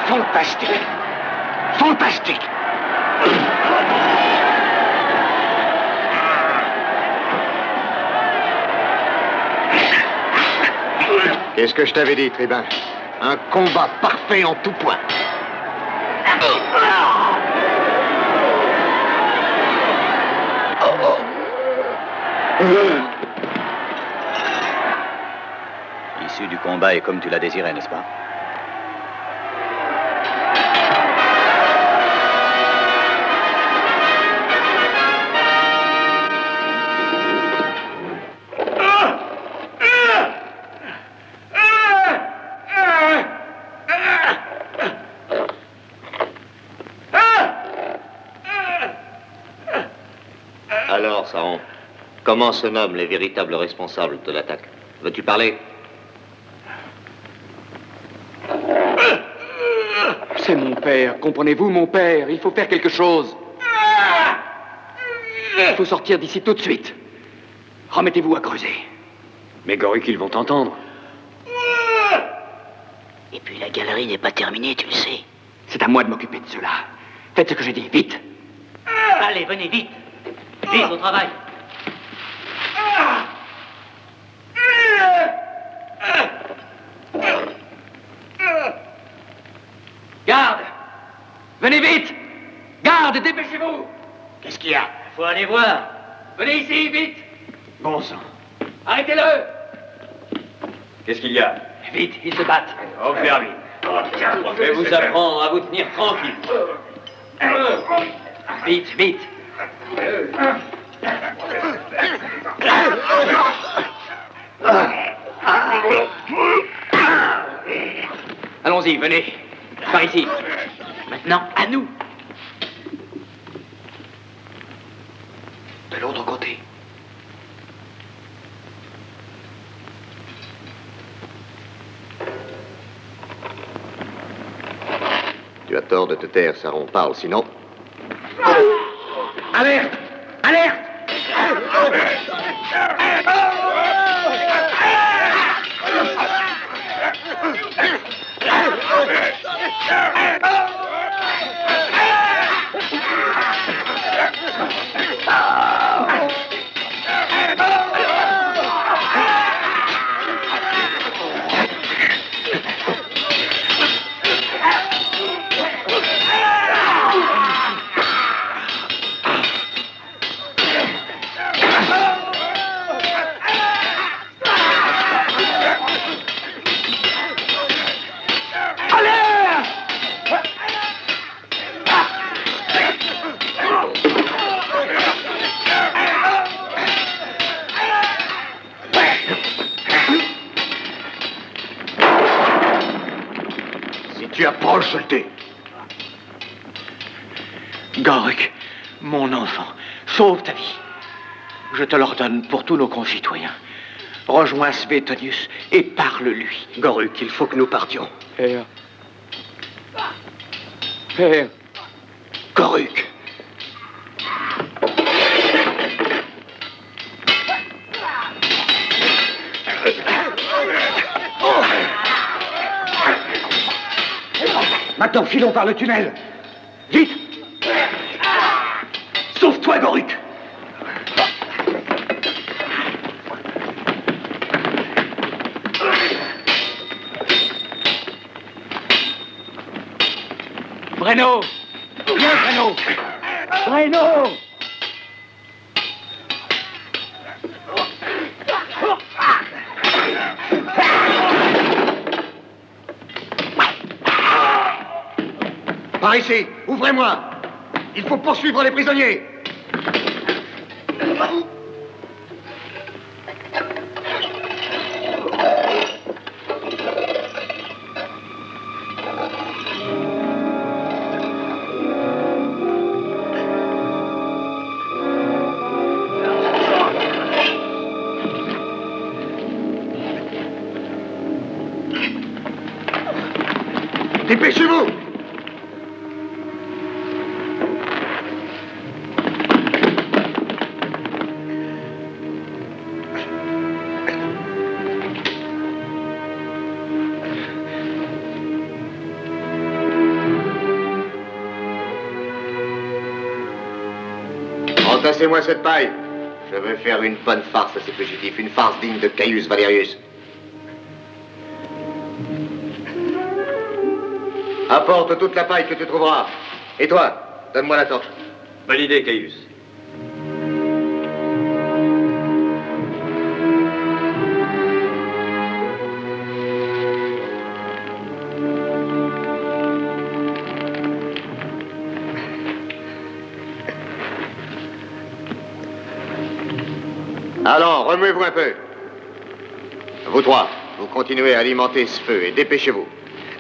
Fantastique! Fantastique! Qu'est-ce que je t'avais dit, Tribun? Un combat parfait en tout point. L'issue du combat est comme tu l'as désiré, n'est-ce pas? Alors, Saron, comment se nomment les véritables responsables de l'attaque? Veux-tu parler? C'est mon père, comprenez-vous, mon père? Il faut faire quelque chose. Il faut sortir d'ici tout de suite. Remettez-vous à creuser. Mais Goruk, ils vont t'entendre. Et puis la galerie n'est pas terminée, tu le sais. C'est à moi de m'occuper de cela. Faites ce que j'ai dit, vite. Allez, venez, vite. Vite, au travail. Garde! Venez vite! Garde, dépêchez-vous! Qu'est-ce qu'il y a? Faut aller voir. Venez ici, vite! Bon sang. Arrêtez-le! Qu'est-ce qu'il y a? Vite, ils se battent. Au faire vite. Je vais vous apprendre à vous tenir tranquille. Vite, vite! Allons-y, venez. Par ici. Maintenant, à nous. De l'autre côté. Tu as tort de te taire, Saron. Parle, sinon... Alerte! Alerte! Tu approches, je le tais. Goruk, mon enfant, sauve ta vie. Je te l'ordonne pour tous nos concitoyens. Rejoins Svetonius et parle-lui. Goruk, il faut que nous partions. Père. Père. Goruk. Maintenant, filons par le tunnel. Vite! Sauve-toi, Goruk! Breno! Viens, Breno! Breno! Par ici, ouvrez-moi. Il faut poursuivre les prisonniers. Dépêchez-vous! Entassez-moi cette paille. Je veux faire une bonne farce à ces fugitifs, une farce digne de Caius Valerius. Apporte toute la paille que tu trouveras. Et toi, donne-moi la torche. Bonne idée, Caius. Allons, remuez-vous un peu. Vous trois, vous continuez à alimenter ce feu et dépêchez-vous.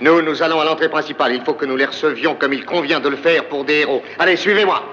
Nous allons à l'entrée principale. Il faut que nous les recevions comme il convient de le faire pour des héros. Allez, suivez-moi.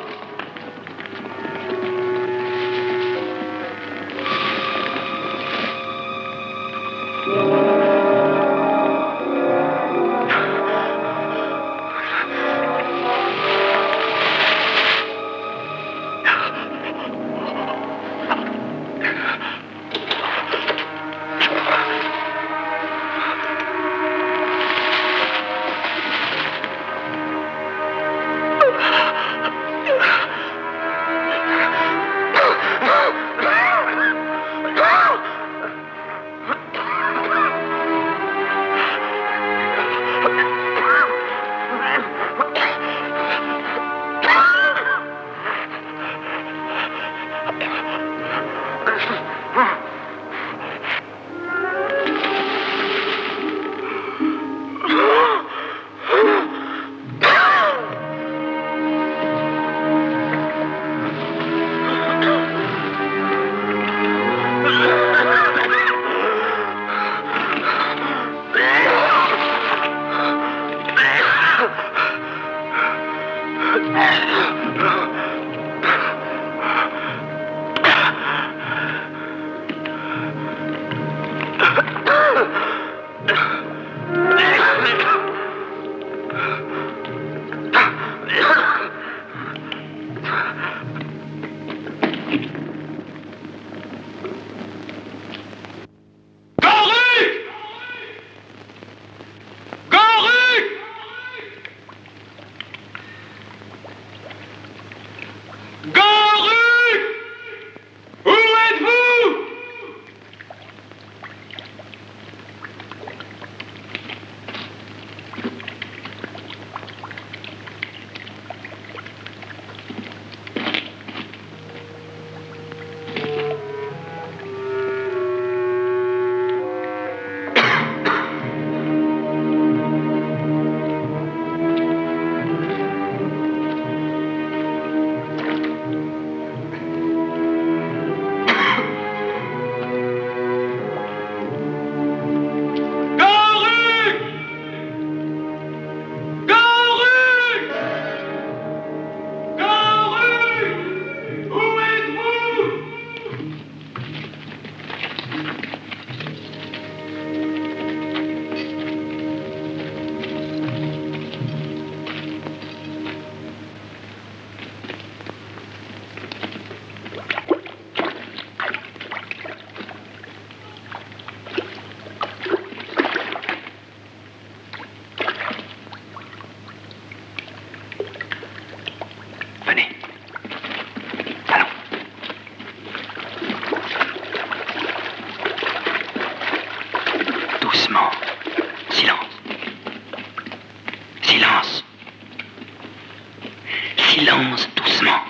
Silence, doucement.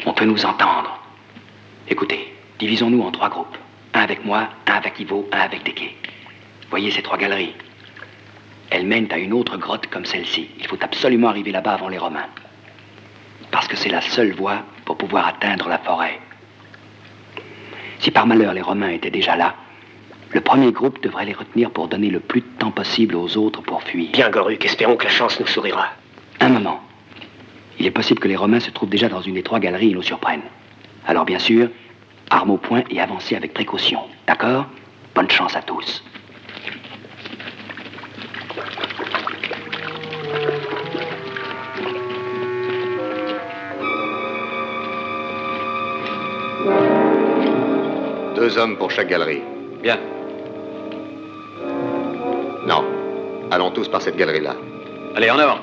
On peut nous entendre. Écoutez, divisons-nous en 3 groupes. Un avec moi, un avec Ivo, un avec Deke. Voyez ces 3 galeries? Elles mènent à une autre grotte comme celle-ci. Il faut absolument arriver là-bas avant les Romains. Parce que c'est la seule voie pour pouvoir atteindre la forêt. Si par malheur les Romains étaient déjà là, le premier groupe devrait les retenir pour donner le plus de temps possible aux autres pour fuir. Bien, Goruk, espérons que la chance nous sourira. Un moment. Il est possible que les Romains se trouvent déjà dans une des 3 galeries et nous surprennent. Alors bien sûr, armes au poing et avancez avec précaution. D'accord? Bonne chance à tous. Deux hommes pour chaque galerie. Bien. Non. Allons tous par cette galerie-là. Allez, en avant.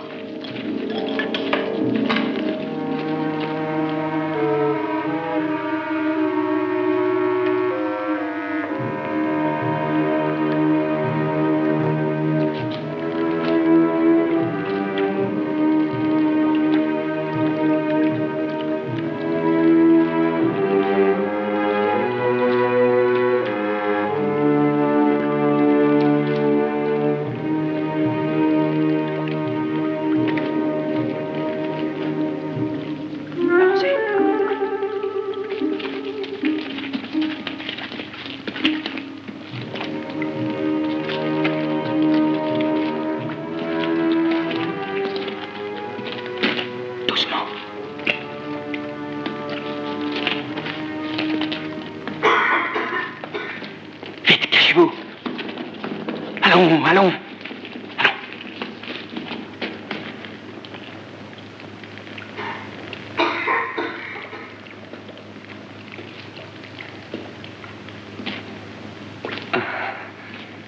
Allons.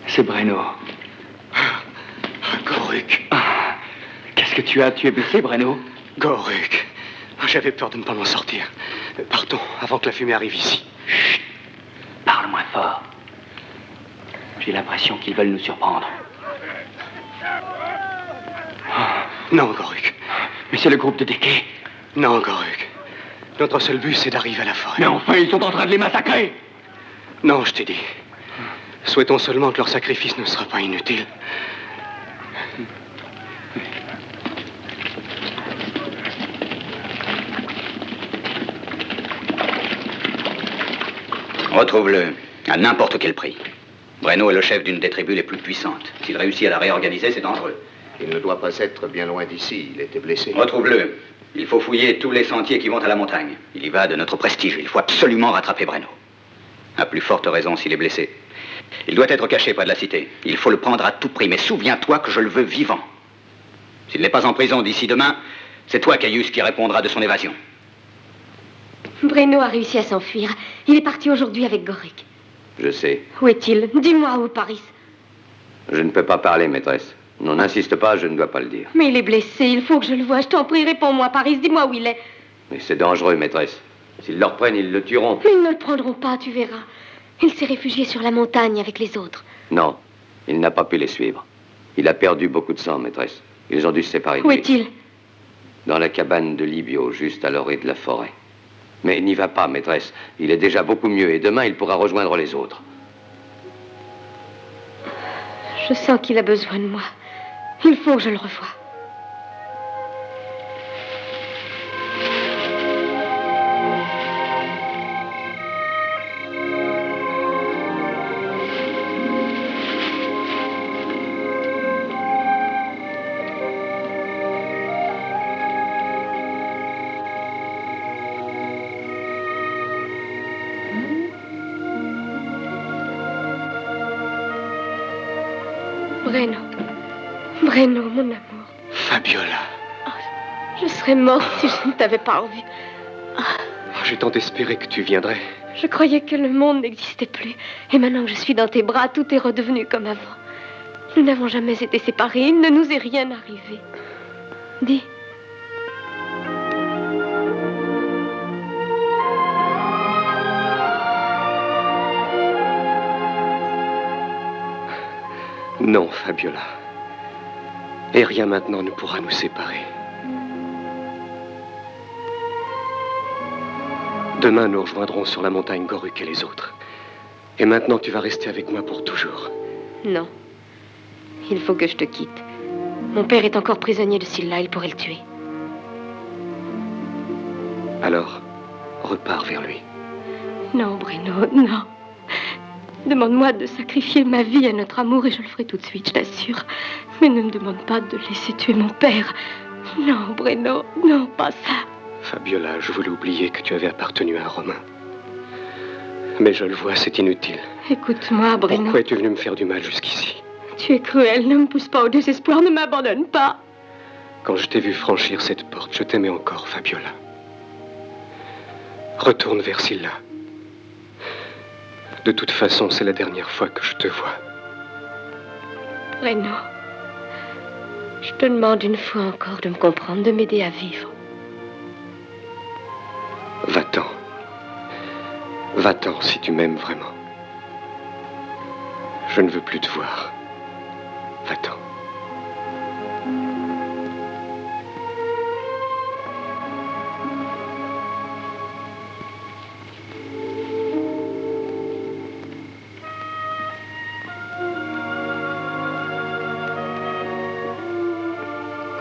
C'est Breno. Goruk. Qu'est-ce que tu as? Tu es blessé, Breno? Goruk. J'avais peur de ne pas m'en sortir. Partons avant que la fumée arrive ici. Chut. Parle moins fort. J'ai l'impression qu'ils veulent nous surprendre. Non, Goruk. Mais c'est le groupe de Deke. Non, Goruk. Notre seul but, c'est d'arriver à la forêt. Mais enfin, ils sont en train de les massacrer. Non, je t'ai dit. Souhaitons seulement que leur sacrifice ne sera pas inutile. Retrouve-le, à n'importe quel prix. Breno est le chef d'une des tribus les plus puissantes. S'il réussit à la réorganiser, c'est dangereux. Il ne doit pas être bien loin d'ici. Il était blessé. Retrouve-le. Il faut fouiller tous les sentiers qui vont à la montagne. Il y va de notre prestige. Il faut absolument rattraper Breno. À plus forte raison s'il est blessé. Il doit être caché près de la cité. Il faut le prendre à tout prix. Mais souviens-toi que je le veux vivant. S'il n'est pas en prison d'ici demain, c'est toi, Caius, qui répondra de son évasion. Breno a réussi à s'enfuir. Il est parti aujourd'hui avec Goruk. Je sais. Où est-il? Dis-moi où, Paris. Je ne peux pas parler, maîtresse. Non, n'insiste pas, je ne dois pas le dire. Mais il est blessé, il faut que je le voie. Je t'en prie, réponds-moi, Paris. Dis-moi où il est. Mais c'est dangereux, maîtresse. S'ils le reprennent, ils le tueront. Mais ils ne le prendront pas, tu verras. Il s'est réfugié sur la montagne avec les autres. Non, il n'a pas pu les suivre. Il a perdu beaucoup de sang, maîtresse. Ils ont dû se séparer de Où lui. est-il? Dans la cabane de Libio, juste à l'orée de la forêt. Mais n'y va pas, maîtresse. Il est déjà beaucoup mieux et demain, il pourra rejoindre les autres. Je sens qu'il a besoin de moi. Il faut que je le revoie. Breno, mon amour. Fabiola. Oh, je serais morte si je ne t'avais pas revue. J'ai tant espéré que tu viendrais. Je croyais que le monde n'existait plus. Et maintenant que je suis dans tes bras, tout est redevenu comme avant. Nous n'avons jamais été séparés. Il ne nous est rien arrivé. Dis. Non, Fabiola. Et rien maintenant ne pourra nous séparer. Demain, nous rejoindrons sur la montagne Goruk et les autres. Et maintenant, tu vas rester avec moi pour toujours. Non. Il faut que je te quitte. Mon père est encore prisonnier de Silla, il pourrait le tuer. Alors, repars vers lui. Non, Breno, non. Demande-moi de sacrifier ma vie à notre amour et je le ferai tout de suite, je t'assure. Mais ne me demande pas de laisser tuer mon père. Non, Breno, non, pas ça. Fabiola, je voulais oublier que tu avais appartenu à un Romain. Mais je le vois, c'est inutile. Écoute-moi, Breno. Pourquoi es-tu venu me faire du mal jusqu'ici? Tu es cruel, ne me pousse pas au désespoir, ne m'abandonne pas. Quand je t'ai vu franchir cette porte, je t'aimais encore, Fabiola. Retourne vers Silla. De toute façon, c'est la dernière fois que je te vois. Breno, je te demande une fois encore de me comprendre, de m'aider à vivre. Va-t'en. Va-t'en si tu m'aimes vraiment. Je ne veux plus te voir. Va-t'en.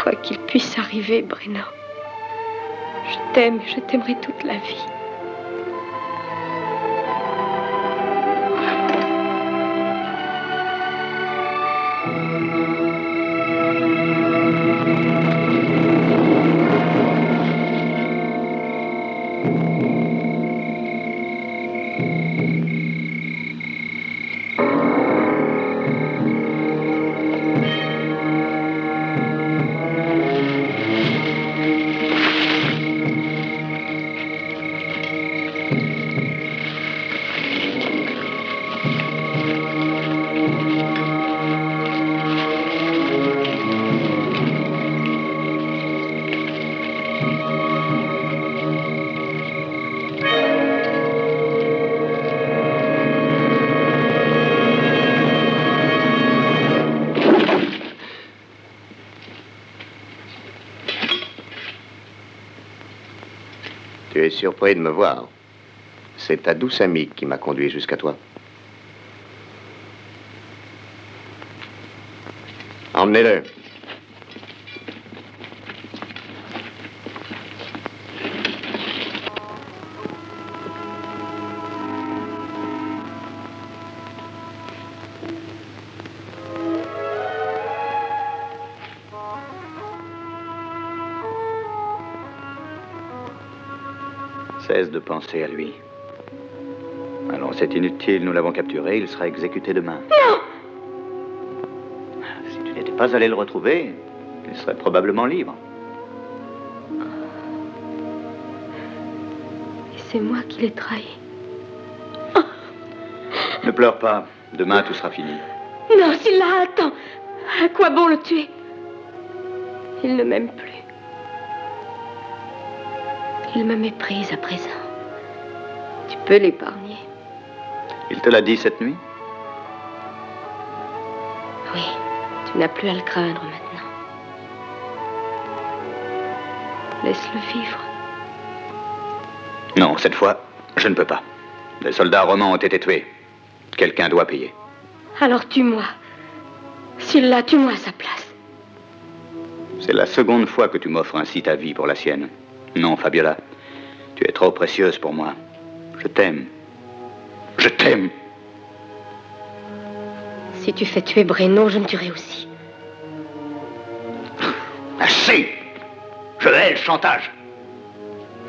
Quoi qu'il puisse arriver, Breno, je t'aime et je t'aimerai toute la vie. Tu es surpris de me voir. C'est ta douce amie qui m'a conduit jusqu'à toi. Emmenez-le. Cesse de penser à lui. Allons, c'est inutile, nous l'avons capturé, il sera exécuté demain. Non! Si tu n'étais pas allé le retrouver, il serait probablement libre. Et c'est moi qui l'ai trahi. Ne pleure pas, demain tout sera fini. Non, Silla, attends. À quoi bon le tuer? Il ne m'aime plus. Il me méprise à présent. Tu peux l'épargner. Il te l'a dit cette nuit? Oui, tu n'as plus à le craindre maintenant. Laisse-le vivre. Non, cette fois, je ne peux pas. Les soldats romains ont été tués. Quelqu'un doit payer. Alors tue-moi. Silla, tue-moi à sa place. C'est la seconde fois que tu m'offres ainsi ta vie pour la sienne. Non, Fabiola, tu es trop précieuse pour moi. Je t'aime. Je t'aime. Si tu fais tuer Breno, je me tuerai aussi. Assez! Je hais le chantage.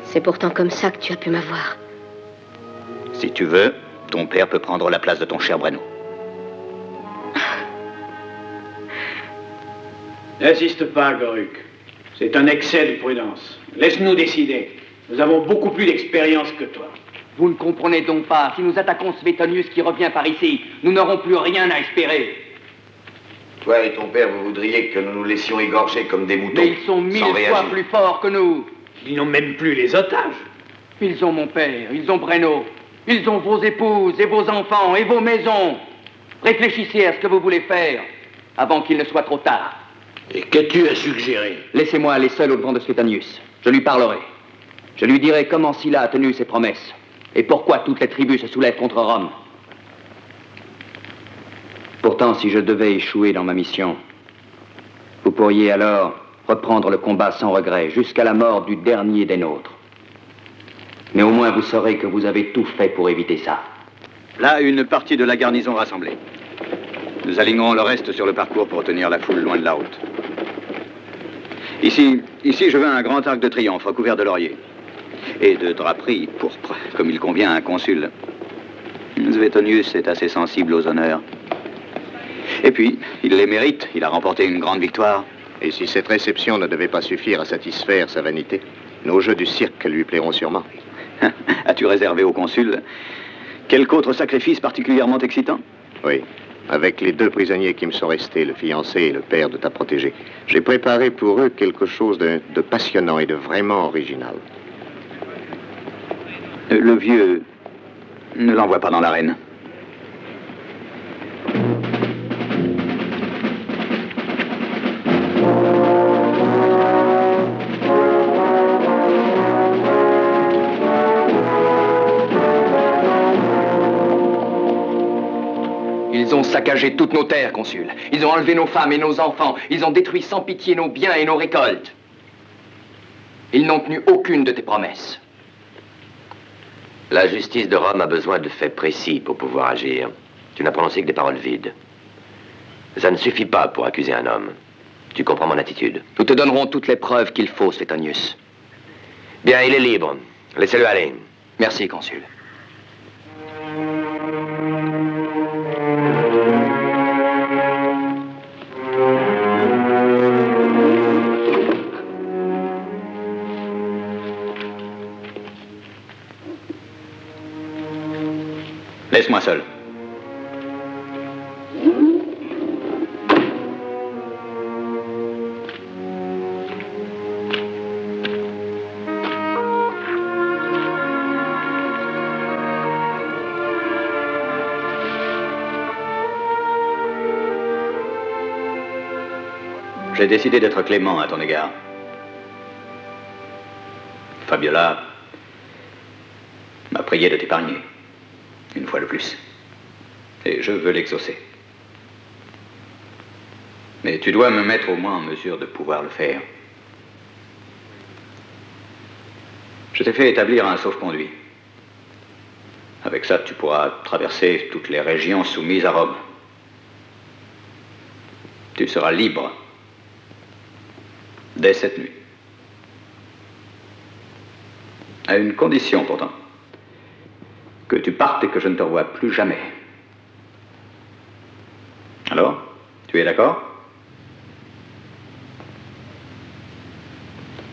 C'est pourtant comme ça que tu as pu m'avoir. Si tu veux, ton père peut prendre la place de ton cher Breno. N'insiste pas, Goruk. C'est un excès de prudence. Laisse-nous décider. Nous avons beaucoup plus d'expérience que toi. Vous ne comprenez donc pas. Si nous attaquons Svetonius qui revient par ici, nous n'aurons plus rien à espérer. Toi et ton père, vous voudriez que nous nous laissions égorger comme des moutons. Mais ils sont 1000 fois plus forts que nous. Ils n'ont même plus les otages. Ils ont mon père, ils ont Breno, ils ont vos épouses et vos enfants et vos maisons. Réfléchissez à ce que vous voulez faire avant qu'il ne soit trop tard. Et qu'as-tu à suggérer? Laissez-moi aller seul au devant de Svetonius. Je lui parlerai. Je lui dirai comment Sylla a tenu ses promesses et pourquoi toutes les tribus se soulèvent contre Rome. Pourtant, si je devais échouer dans ma mission, vous pourriez alors reprendre le combat sans regret jusqu'à la mort du dernier des nôtres. Mais au moins vous saurez que vous avez tout fait pour éviter ça. Là, une partie de la garnison rassemblée. Nous alignerons le reste sur le parcours pour tenir la foule loin de la route. Ici, je veux un grand arc de triomphe recouvert de laurier. Et de draperies pourpres, comme il convient à un consul. Suetonius est assez sensible aux honneurs. Et puis, il les mérite, il a remporté une grande victoire. Et si cette réception ne devait pas suffire à satisfaire sa vanité, nos jeux du cirque lui plairont sûrement. As-tu réservé au consul quelque autre sacrifice particulièrement excitant? Oui, avec les 2 prisonniers qui me sont restés, le fiancé et le père de ta protégée. J'ai préparé pour eux quelque chose de passionnant et de vraiment original. Le vieux, ne l'envoie pas dans l'arène. Ils ont saccagé toutes nos terres, consul. Ils ont enlevé nos femmes et nos enfants. Ils ont détruit sans pitié nos biens et nos récoltes. Ils n'ont tenu aucune de tes promesses. La justice de Rome a besoin de faits précis pour pouvoir agir. Tu n'as prononcé que des paroles vides. Ça ne suffit pas pour accuser un homme. Tu comprends mon attitude? Nous te donnerons toutes les preuves qu'il faut, Suetonius. Bien, il est libre. Laissez-le aller. Merci, consul. Laisse-moi seul. J'ai décidé d'être clément à ton égard. Fabiola m'a prié de t'épargner. Une fois de plus. Et je veux l'exaucer. Mais tu dois me mettre au moins en mesure de pouvoir le faire. Je t'ai fait établir un sauf-conduit. Avec ça, tu pourras traverser toutes les régions soumises à Rome. Tu seras libre dès cette nuit. À une condition pourtant. Que tu partes et que je ne te revoie plus jamais. Alors, tu es d'accord?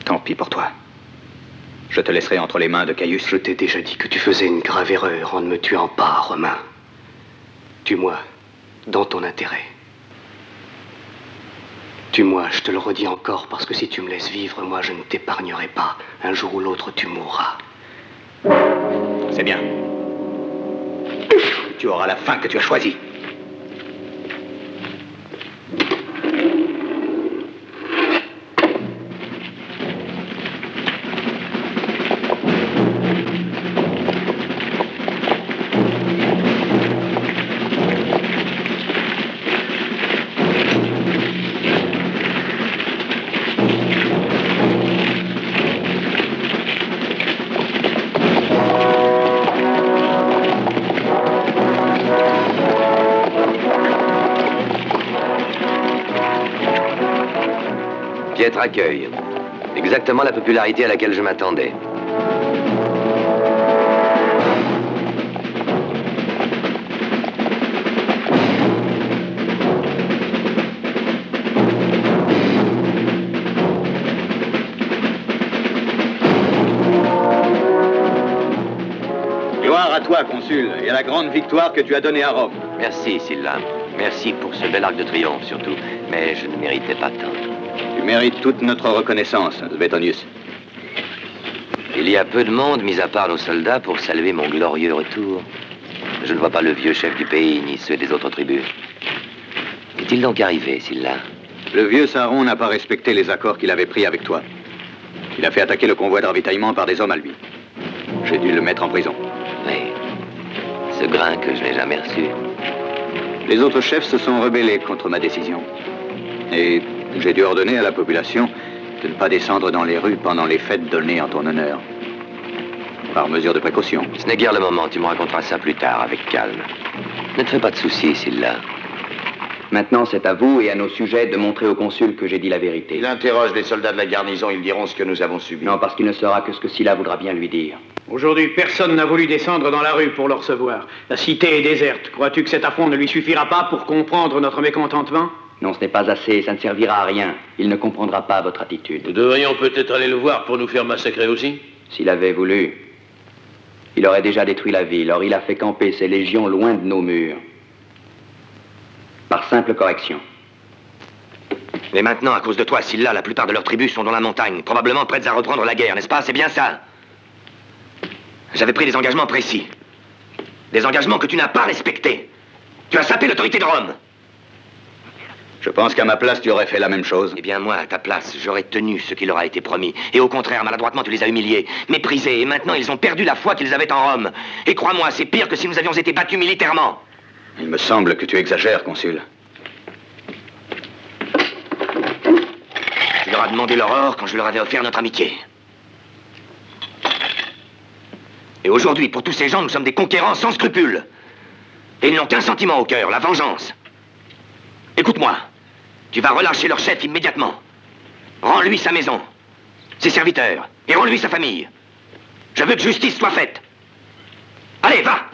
Tant pis pour toi. Je te laisserai entre les mains de Caius. Je t'ai déjà dit que tu faisais une grave erreur en ne me tuant pas, Romain. Tue-moi, dans ton intérêt. Tue-moi, je te le redis encore, parce que si tu me laisses vivre, moi je ne t'épargnerai pas. Un jour ou l'autre, tu mourras. C'est bien. Tu auras la fin que tu as choisie. Piètre accueil. Exactement la popularité à laquelle je m'attendais. Gloire à toi, consul, et à la grande victoire que tu as donnée à Rome. Merci, Sylla. Merci pour ce bel arc de triomphe, surtout. Mais je ne méritais pas tant. Tu mérites toute notre reconnaissance, Suetonius. Il y a peu de monde, mis à part nos soldats, pour saluer mon glorieux retour. Je ne vois pas le vieux chef du pays, ni ceux des autres tribus. Qu'est-il donc arrivé, Sylla? Le vieux Saron n'a pas respecté les accords qu'il avait pris avec toi. Il a fait attaquer le convoi de ravitaillement par des hommes à lui. J'ai dû le mettre en prison. Mais ce grain que je n'ai jamais reçu. Les autres chefs se sont rebellés contre ma décision. Et j'ai dû ordonner à la population de ne pas descendre dans les rues pendant les fêtes données en ton honneur. Par mesure de précaution. Ce n'est guère le moment, tu me raconteras ça plus tard, avec calme. Ne te fais pas de soucis, Sylla. Maintenant, c'est à vous et à nos sujets de montrer au consul que j'ai dit la vérité. Il interroge les soldats de la garnison, ils diront ce que nous avons subi. Non, parce qu'il ne saura que ce que Sylla voudra bien lui dire. Aujourd'hui, personne n'a voulu descendre dans la rue pour le recevoir. La cité est déserte. Crois-tu que cet affront ne lui suffira pas pour comprendre notre mécontentement? Non, ce n'est pas assez, ça ne servira à rien. Il ne comprendra pas votre attitude. Nous devrions peut-être aller le voir pour nous faire massacrer aussi. S'il avait voulu, il aurait déjà détruit la ville. Or, il a fait camper ses légions loin de nos murs. Par simple correction. Mais maintenant, à cause de toi, Sylla, la plupart de leurs tribus sont dans la montagne, probablement prêtes à reprendre la guerre, n'est-ce pas? C'est bien ça. J'avais pris des engagements précis. Des engagements que tu n'as pas respectés. Tu as sapé l'autorité de Rome. Je pense qu'à ma place, tu aurais fait la même chose. Eh bien, moi, à ta place, j'aurais tenu ce qui leur a été promis. Et au contraire, maladroitement, tu les as humiliés, méprisés, et maintenant, ils ont perdu la foi qu'ils avaient en Rome. Et crois-moi, c'est pire que si nous avions été battus militairement. Il me semble que tu exagères, consul. Tu leur as demandé leur or quand je leur avais offert notre amitié. Et aujourd'hui, pour tous ces gens, nous sommes des conquérants sans scrupules. Et ils n'ont qu'un sentiment au cœur, la vengeance. Écoute-moi, tu vas relâcher leur chef immédiatement. Rends-lui sa maison, ses serviteurs, et rends-lui sa famille. Je veux que justice soit faite. Allez, va!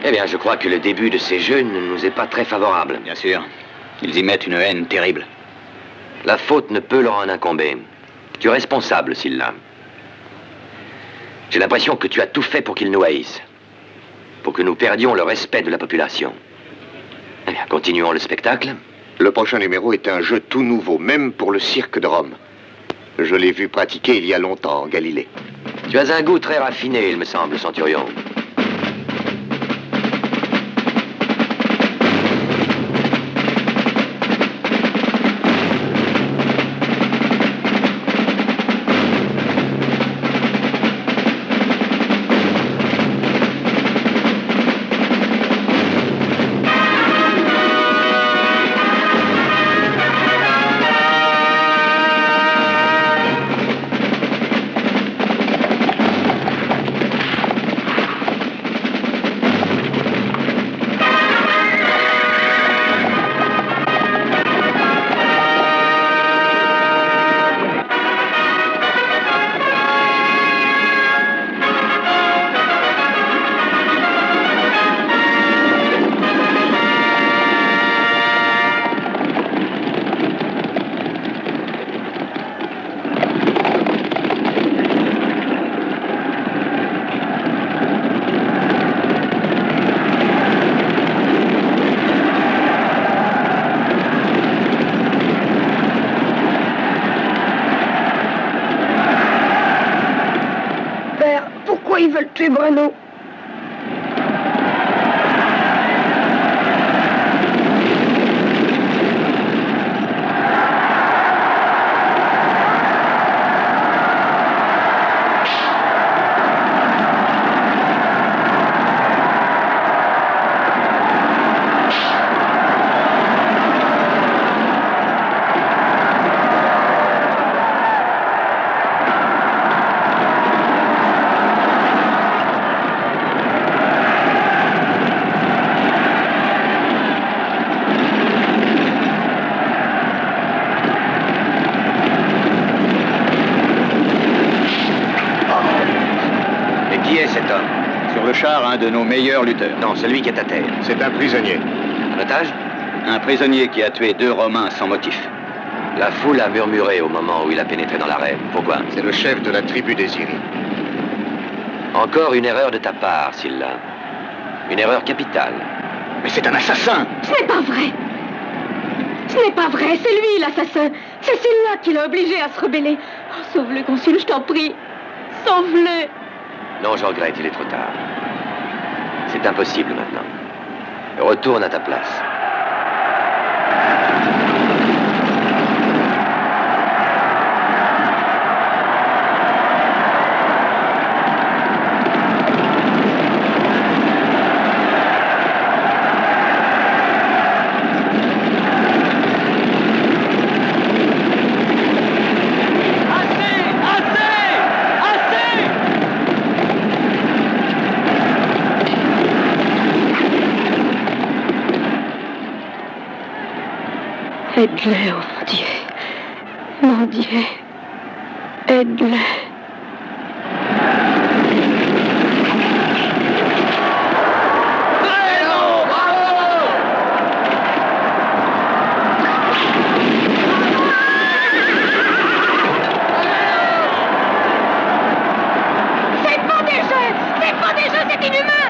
Eh bien, je crois que le début de ces jeux ne nous est pas très favorable. Bien sûr. Ils y mettent une haine terrible. La faute ne peut leur en incomber. Tu es responsable, Sylla. J'ai l'impression que tu as tout fait pour qu'ils nous haïssent. Pour que nous perdions le respect de la population. Eh bien, continuons le spectacle. Le prochain numéro est un jeu tout nouveau, même pour le cirque de Rome. Je l'ai vu pratiquer il y a longtemps en Galilée. Tu as un goût très raffiné, il me semble, Centurion. Ils veulent tuer Bruno. Un de nos meilleurs lutteurs. Non, celui qui est à terre. C'est un prisonnier. Un otage? Un prisonnier qui a tué 2 Romains sans motif. La foule a murmuré au moment où il a pénétré dans l'arène. Pourquoi? C'est le chef de la tribu des Iris. Encore une erreur de ta part, Silla. Une erreur capitale. Mais c'est un assassin! Ce n'est pas vrai. Ce n'est pas vrai, c'est lui l'assassin. C'est Silla qui l'a obligé à se rebeller. Oh, sauve-le, consul, je t'en prie. Sauve-le. Non, je regrette, il est trop tard. C'est impossible maintenant. Retourne à ta place. Aide-le, oh mon Dieu. Mon Dieu. Aide-le. C'est pas des jeux! C'est pas des jeux, c'est inhumain!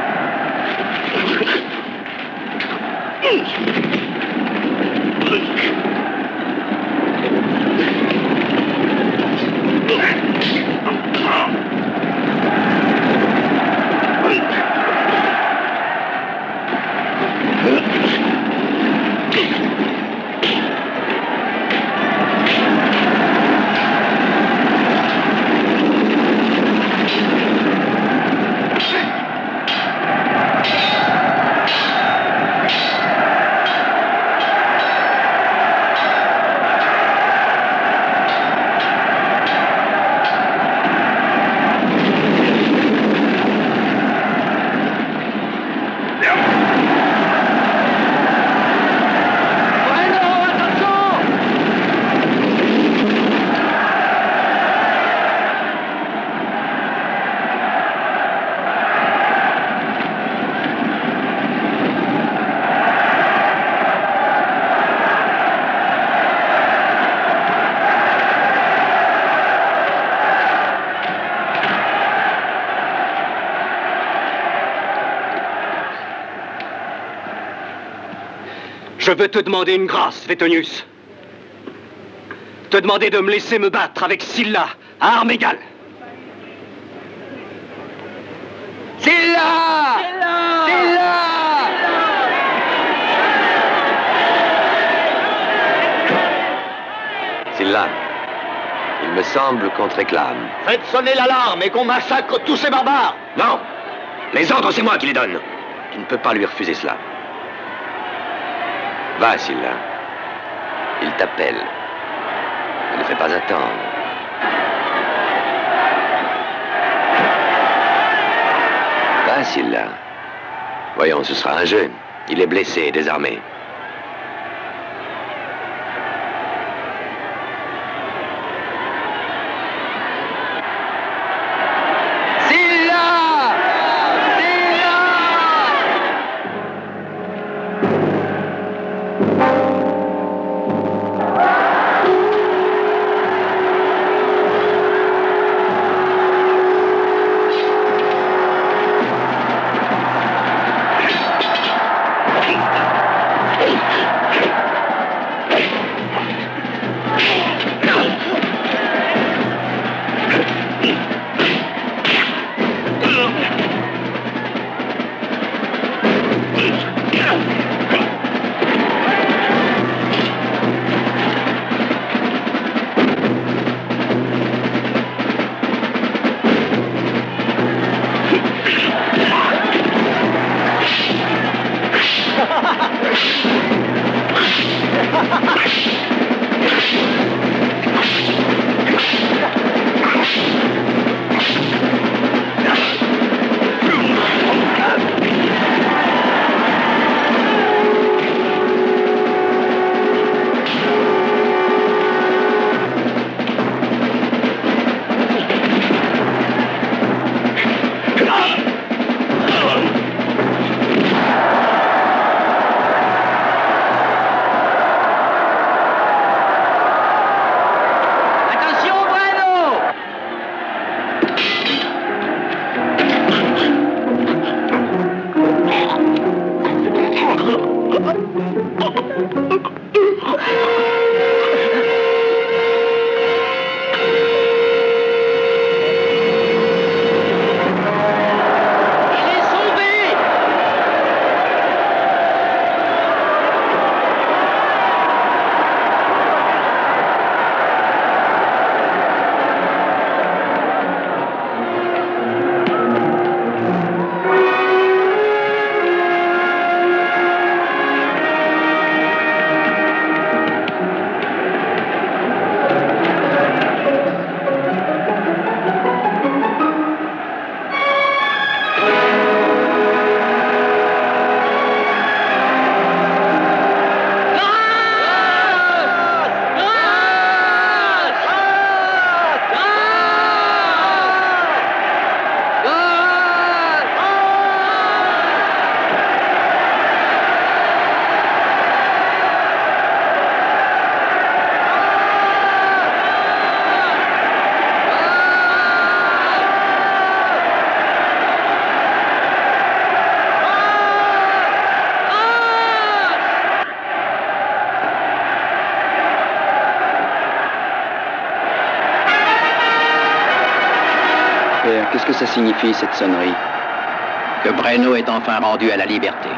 Je veux te demander une grâce, Vétonius. Te demander de me laisser me battre avec Silla, à armes égales. Silla! Silla! Silla, il me semble qu'on te réclame. Faites sonner l'alarme et qu'on massacre tous ces barbares. Non! Les ordres, c'est moi qui les donne. Tu ne peux pas lui refuser cela. Va, Silla. Il t'appelle. Ne le fais pas attendre. Va, Silla. Voyons, ce sera un jeu. Il est blessé et désarmé. Père, qu'est-ce que ça signifie, cette sonnerie? Que Breno est enfin rendu à la liberté.